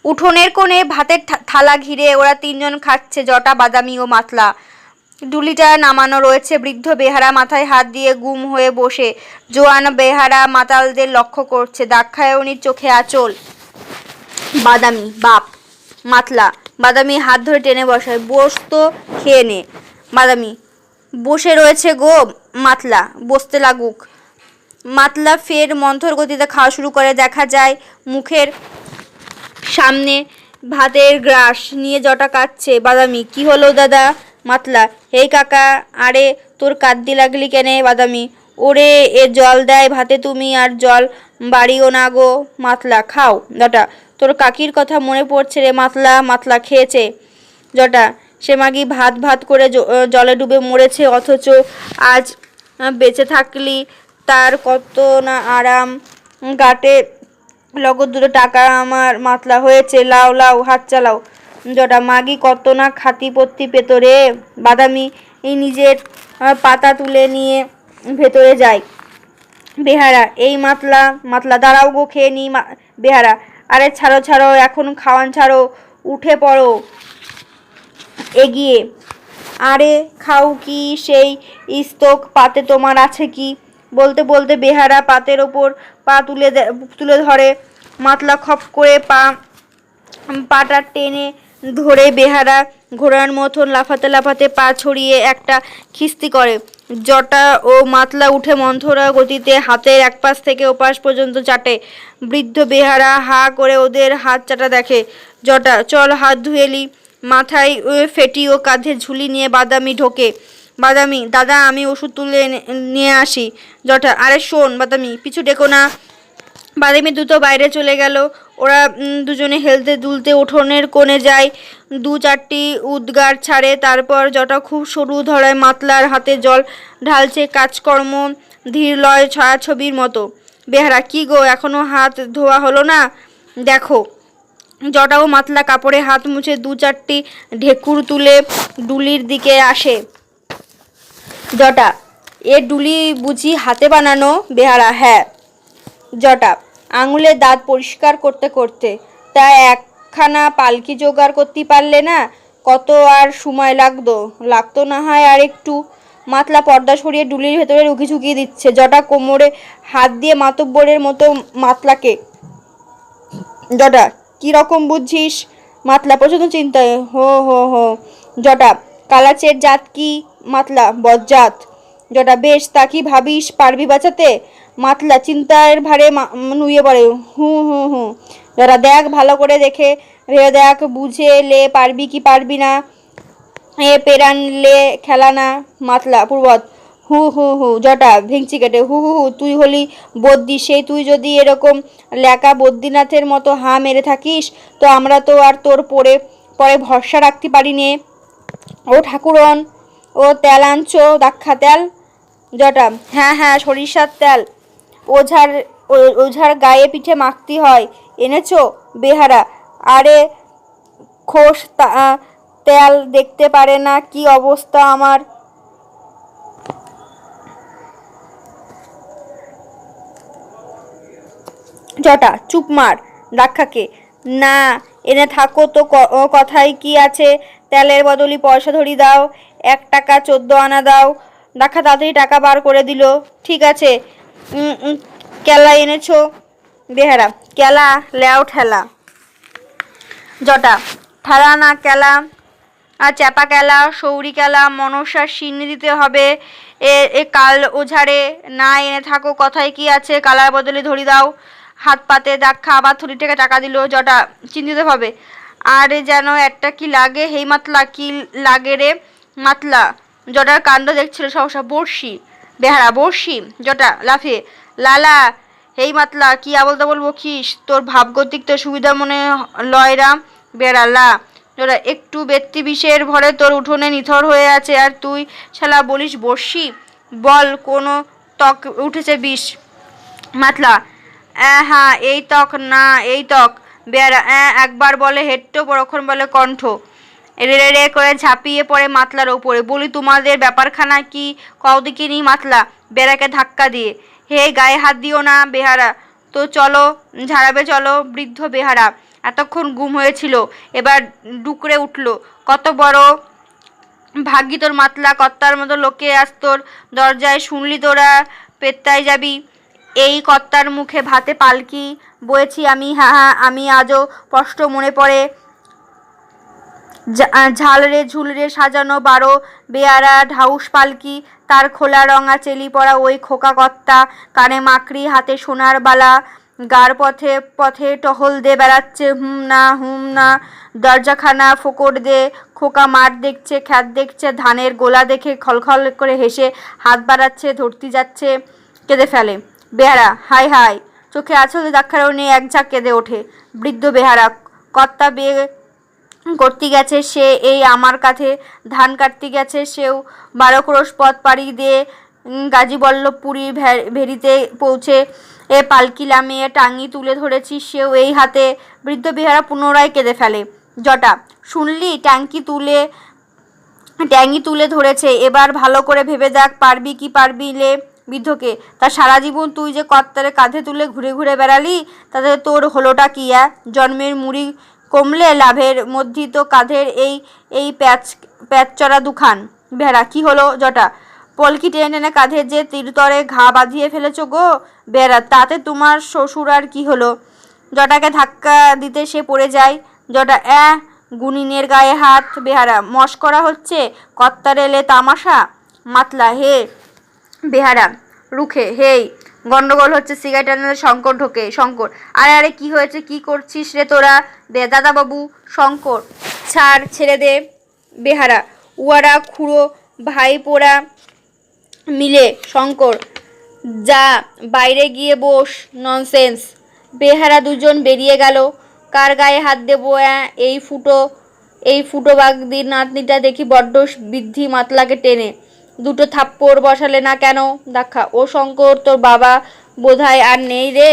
উঠোনের কোণে ভাতের থালা ঘিরে ওরা তিনজন খাচ্ছে, জটা, বাদামি ও মাতলা। ডুলিটা নামানো রয়েছে। বৃদ্ধ বেহারা মাথায় হাত দিয়ে গুম হয়ে বসে জোয়ান বেহারা মাতালদের লক্ষ্য করছে। দাক্ষায়ণীর চোখে আঁচল। বাদামি, বাপ। মাতলা বাদামি হাত ধরে টেনে বসায়, বস তো, খেয়ে নে। বাদামি, বসে রয়েছে গো। মাতলা, বসতে লাগুক। মাতলা ফের মন্থর গতিতে খাওয়া শুরু করে। দেখা যায় মুখের সামনে ভাতের গ্রাস নিয়ে জটা কাটছে। বাদামি, কি হলো দাদা? মাতলা, হেই কাকা, আরে তোর কাঁদতে লাগলি কেনে? বাদামি, ওরে, এ জল দেয় ভাতে তুমি আর জল বাড়িও না গো। মাতলা, খাও। জটা, তোর কাকির কথা মনে পড়ছে রে মাতলা। মাতলা খেয়েছে। জটা, সে মাগি ভাত ভাত করে জলে ডুবে মরেছে, অথচ আজ বেঁচে থাকলি তার কত না আরাম। গাটে লগত দুটো টাকা আমার। মাতলা, হয়েছে, লাও লাও, হাত চালাও। জটা, মাগি কত না খাতি পত্তি পেত রে। বাদামি এই নিজের পাতা তুলে নিয়ে ভেতরে যায়। বেহারা, এই মাতলা। মাতলা, দাঁড়াও গো, খেয়ে নি। বেহারা, আরে ছাড়ো ছাড়ো, এখন খাওয়ান ছাড়ো, উঠে পড়ো এগিয়ে। আরে খাও কি, সেই স্তক পাতে তোমার আছে কি? বলতে বলতে বেহারা পাতের ওপর পা তুলে ধরে। মাতলা খপ করে পাটা টেনে ধরে বেহারা ঘোড়ার মতন লাফাতে লাফাতে পা ছড়িয়ে একটা খিস্তি করে। জটা ও মাতলা উঠে মন্থরা গতিতে হাতের এক পাশ থেকে ওপাশ পর্যন্ত চাটে। বৃদ্ধ বেহারা হা করে ওদের হাত চাটা দেখে। জটা, চল হাত ধুয়েলি। মাথায় ফেটি ও কাঁধে ঝুলি নিয়ে বাদামি ঢোকে। বাদামি, দাদা, আমি ওষুধ তুলে নিয়ে আসি। জটা, আরে শোন বাদামি, পিছু ডেকো না। বাদামি দ্রুত বাইরে চলে গেল। ওরা দুজনে হেলতে দুলতে উঠোনের কোণে যায়। দু চারটি উদ্গার ছাড়ে। তারপর জটা খুব সরু ধরায় মাতলার হাতে জল ঢালছে, কাজকর্ম ধীর লয় ছায়াছবির মতো। বেহারা, কি গো, এখনো হাত ধোয়া হলো না? দেখো। জটা ও মাতলা কাপড়ে হাত মুছে দু চারটি ঢেকুর তুলে ডুলির দিকে আসে। জটা, এ ডুলি বুঝি হাতে বানানো? বেহারা, হ্যাঁ। জটা, আঙুলের দাঁত পরিষ্কার করতে করতে, তা একখানা পালকি জোগাড় করতে পারলে না? কত আর সময় লাগতো না হয় আর একটু। মাতলা পর্দা সরিয়ে ডুলির ভেতরে রুকি ঝুঁকিয়ে দিচ্ছে। জটা কোমরে হাত দিয়ে মাতব্বরের মতো মাতলাকে। জটা, কি রকম বুঝছিস? মাতলা প্রচন্ড চিন্তায়, হো হো হো। জটা, কালাচের জাত কি? মাতলা, বজ্জাত। জটা, বেশ, তা কি ভাবিস, পারবি বাঁচাতে? মাতলা চিন্তার ভারে নুয়ে পড়ে, হু হু হু। যারা দেখ ভালো করে দেখে ভেবে দেখ, বুঝে লে পারবি কি পারবি না, এ পেরানলে খেলা না। মাতলা পূর্বত, হু হু হু। জটা ভেঙচি কেটে, হু হু হু, তুই হলি বদ্যি, সেই তুই যদি এরকম লেকা বদ্যিনাথের মতো হা মেরে থাকিস তো আমরা তো আর তোর পরে পরে ভরসা রাখতে পারি নে। ও ঠাকুরন, ও তেল আনছো? দাক্ষা তেল? জটা হ্যাঁ হ্যাঁ, সরিষার তেল, ওঝার ওঝার গায়ে পিঠে মাখতে হয়, এনেছো? বেহারা আরে খোস তেল দেখতে পারে না, কি অবস্থা আমার। জটা চুপ মার। দাক্ষাকে না এনে থাকো তো, কথায় কি আছে, তেলের বদলি পয়সা ধরি দাও, 1 টাকা 14 আনা দাও। দাক্ষা তাড়াতাড়ি টাকা বার করে দিল। ঠিক আছে, কেলা এনেছো? বেহারা কেলা লেও ঠেলা। জটা ঠেলা না কেলা, আর চ্যাপা কেলা, সৌরি কেলা, মনসার সিন্নি দিতে হবে। এ কাল ওঝারে না এনে থাকো, কথায় কি আছে, কালার বদলে ধরি দাও। হাত পাতে দাক্ষা আবার থলি থেকে টাকা দিল। জটা চিন্তিত ভাবে, আর যেন একটা কি লাগে, হেই মাতলা কি লাগে রে? মাতলা জটার কাণ্ড দেখছিল সহসা, বড়শি। বেহারা বড়শি? জটা লাফিয়ে, লালা হেই মাতলা কি আবল তাবল বকিস, তোর ভাবগতিক তো সুবিধা মনে লয়রা। বেড়া লা। জটা একটু ব্যক্তি বিষের ভরে তোর উঠোনে নিথর হয়ে আছে, আর তুই শালা বলিস বর্ষি? বল কোনো ত্বক উঠেছে বিষ? মাতলা হ্যাঁ এই ত্বক না এই ত্বক। বেয়ারা একবার বলে হেট্টো, পরক্ষণ বলে কণ্ঠ। রে রে করে ঝাঁপিয়ে পড়ে মাতলার ওপরে। বলি তোমাদের ব্যাপারখানা কি কও দেখিনি? মাতলা বেড়াকে ধাক্কা দিয়ে, হে গায়ে হাত দিও না। বেহারা তো চলো ঝাড়াবে চলো। বৃদ্ধ বেহারা এতক্ষণ গুম হয়েছিল, এবার ডুকরে উঠল। কত বড় ভাগ্যি তোর মাতলা, কর্তার মতো লোকে আজ তোর দরজায়, শুনলি তোরা পেত্তায় যাবি। এই কর্তার মুখে ভাতে পালকি বয়েছি আমি, হ্যাঁ হ্যাঁ, আমি আজও স্পষ্ট মনে পড়ে। ঝালরে ঝুলরে সাজানো 12 বেয়ারা ঢাউস পালকি, তার খোলা রঙা চেলি পরা ওই খোকা কর্তা, কানে মাকড়ি হাতে সোনার বালা, গার পথে পথে টহল দে বেড়াচ্ছে, হুম না। দরজাখানা ফোকর দে, খোকা মাঠ দেখছে, খ্যাত দেখছে, ধানের গোলা দেখে খলখল করে হেসে হাত বাড়াচ্ছে, ধরতে যাচ্ছে, কেঁদে ফেলে। বেহারা হাই হাই, চোখে আঁচল দাক্ষারও নেই, এক ঝাঁক কেঁদে ওঠে। বৃদ্ধ বেহারা কর্তা বিয়ে করতে গেছে, সে এই আমার কাছে ধান কাটতে গেছে, সেও 12 ক্রোশ পথ পাড়ি দিয়ে গাজীবল্লভপুরীর ভেরিতে পৌঁছে পালকি লামিয়ে টাঙি তুলে ধরেছি, সেও এই হাতে। বৃদ্ধ বেহারা পুনরায় কেঁদে ফেলে। জটা শুনলি ট্যাঙ্গি তুলে ধরেছে, এবার ভালো করে ভেবে দেখ পারবি কি পারবি লে। বৃদ্ধকে তা সারা জীবন তুই যে কর্তারে কাঁধে তুলে ঘুরে ঘুরে বেড়ালি, তাতে তোর হলোটা কি? জন্মের মুড়ি কমলে লাভের মধ্যে তো কাঁধের এই এই প্যাচচড়া দুখান। বেহারা কি হলো? জটা পলকি টেনে টেনে কাঁধের যে তীরতরে ঘা বাঁধিয়ে ফেলেছ গো। বেহারা তাতে তোমার শ্বশুর আর কি হলো? জটাকে ধাক্কা দিতে সে পড়ে যায়। জটা গুনিনের গায়ে হাত। বেহারা মস্করা হচ্ছে, কর্তার এলে তামাশা। মাতলা হে বেহারা রুখে, হেই গন্ডগোল হচ্ছে, সিগারেট আনলে শঙ্কর ঢোকে। শঙ্কর আরে আরে কি হয়েছে, কি করছিস রে তোরা? দাদাবাবু। শঙ্কর ছেড়ে দে। বেহারা উয়ারা খুঁড়ো ভাই পোড়া মিলে। শঙ্কর যা বাইরে গিয়ে বস, ননসেন্স। বেহারা দুজন বেরিয়ে গেল। কার গায়ে হাত দেবো? এই ফুটো বাগদির নাতনিটা দেখি বড্ড বৃদ্ধি, মাতলাকে টেনে 2 থাপ্পড় বসালে না কেন? দাক্ষা ও শঙ্কর, তোর বাবা বোধহয় আর নেই রে।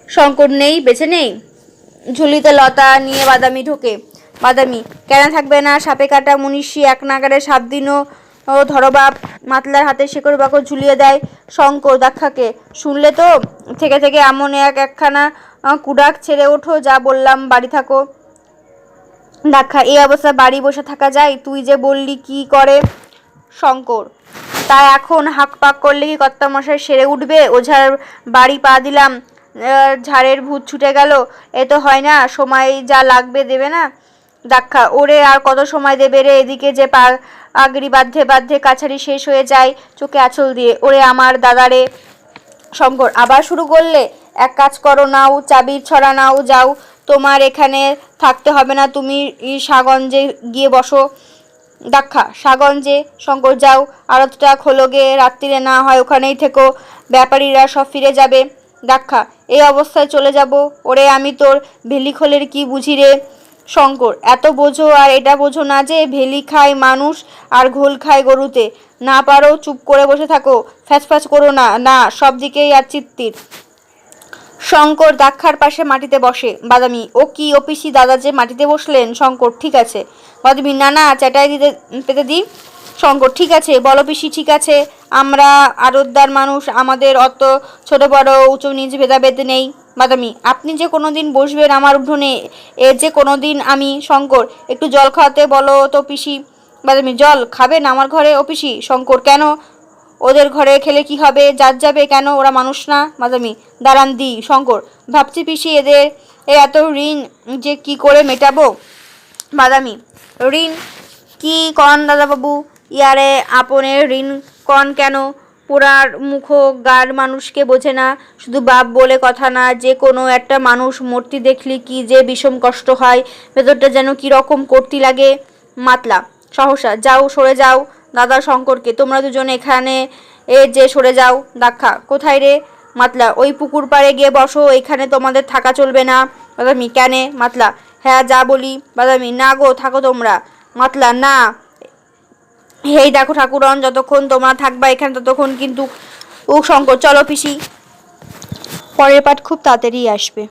শঙ্কর নেই, বেঁচে নেই। ঝুলিতে লতা নিয়ে বাদামি ঢোকে। বাদামি কেন থাকবে না? সাপে কাটা মুনিশি 1 নাগারে 7 দিনও ধরবাপ। মাতলার হাতে শেকড় বাকড় ঝুলিয়ে দেয়। শঙ্কর দাক্ষাকে, শুনলে তো, থেকে থেকে এমন একখানা কুডাক ছেড়ে ওঠো, যা বললাম বাড়ি থাকো। দাক্ষা এই অবস্থা বাড়ি বসে থাকা যায়? তুই যে বললি কি করে। শঙ্কর তা এখন হাঁক পাক করলে কি কর্তামশাই সেরে উঠবে? ওঝার বাড়ি পা দিলাম, ঝাড়ের ভূত ছুটে গেল, এ তো হয় না। সময় যা লাগবে দেবে না? দাক্ষা ওরে আর কত সময় দেবে রে? এদিকে যে পাগড়ি বাঁধে বাঁধে কাছারি শেষ হয়ে যায়, চোখে আঁচল দিয়ে। ওরে আমার দাদারে। শঙ্কর আবার শুরু করলে? এক কাজ করো, নাও চাবির ছড়া নাও, যাও, তোমার এখানে থাকতে হবে না, তুমি সাগঞ্জে গিয়ে বসো। দাক্ষা, সাগঞ্জে? শঙ্কর, যাও, আড়তটা খোলো গে, রাত্রিরে না হয় ওখানেই থেকো, ব্যাপারীরা সব ফিরে যাবে। দাক্ষা, এই অবস্থায় চলে যাব? ওরে আমি তোর ভেলিখোলের কি বুঝি রে? শঙ্কর, এত বোঝো আর এটা বোঝো না যে ভেলি খায় মানুষ আর ঘোল খায় গরুতে। না পারো চুপ করে বসে থাকো, ফ্যাচ করো না, না সব দিকেই আর চিত্তির। শঙ্কর দাক্ষার পাশে মাটিতে বসে। বাদামি, ও কি অপিসি দাদা যে মাটিতে বসলেন? শঙ্কর, ঠিক আছে। বাদামি, না না, চ্যাটাই দিতে পেতে দিই। শঙ্কর, ঠিক আছে, বলো পিসি, ঠিক আছে, আমরা আরতদার মানুষ, আমাদের অত ছোট বড় উঁচু নিচ ভেদাভেদ নেই। বাদামি, আপনি যে কোনো দিন বসবেন আমার উঠোনে, এর যে কোনো দিন আমি। শঙ্কর, একটু জল খাওয়াতে বলো তো পিসি। বাদামি, জল খাবেন আমার ঘরে ও পিসি? শঙ্কর, কেন? ওদের ঘরে খেলে কি হবে? যার যাবে কেন, ওরা মানুষ না? বাদামি, দাঁড়ান দি। শঙ্কর, ভাবছি পিসি এদের এত ঋণ যে কি করে মেটাবো। বাদামি, ঋণ কি কন দাদাবাবু? ইয়ারে আপনের ঋণ কন কেন? পোড়ার মুখো গার মানুষকে বোঝে না, শুধু বাপ বলে কথা না, যে কোনো একটা মানুষ মূর্তি দেখলি কি যে বিষম কষ্ট হয়, ভেতরটা যেন কীরকম করতি লাগে। মাতলা, সহসা, যাও, সরে যাও। দাদা শঙ্করকে, তোমরা দুজনে এখানে যে সরে যাও। দাক্ষা, কোথায় রে? মাতলা, ওই পুকুর পাড়ে গিয়ে বসো, এখানে তোমাদের থাকা চলবে না। বাদামি, কেনে? মাতলা, হ্যাঁ যা বলি। বাদামি, না গো, থাকো তোমরা। মাতলা, না, হেই দেখো ঠাকুরন, যতক্ষণ তোমরা থাকবা এখানে ততক্ষণ কিন্তু। ও শঙ্কর, চলো পিসি। পরের পাঠ খুব তাড়াতাড়ি আসবে।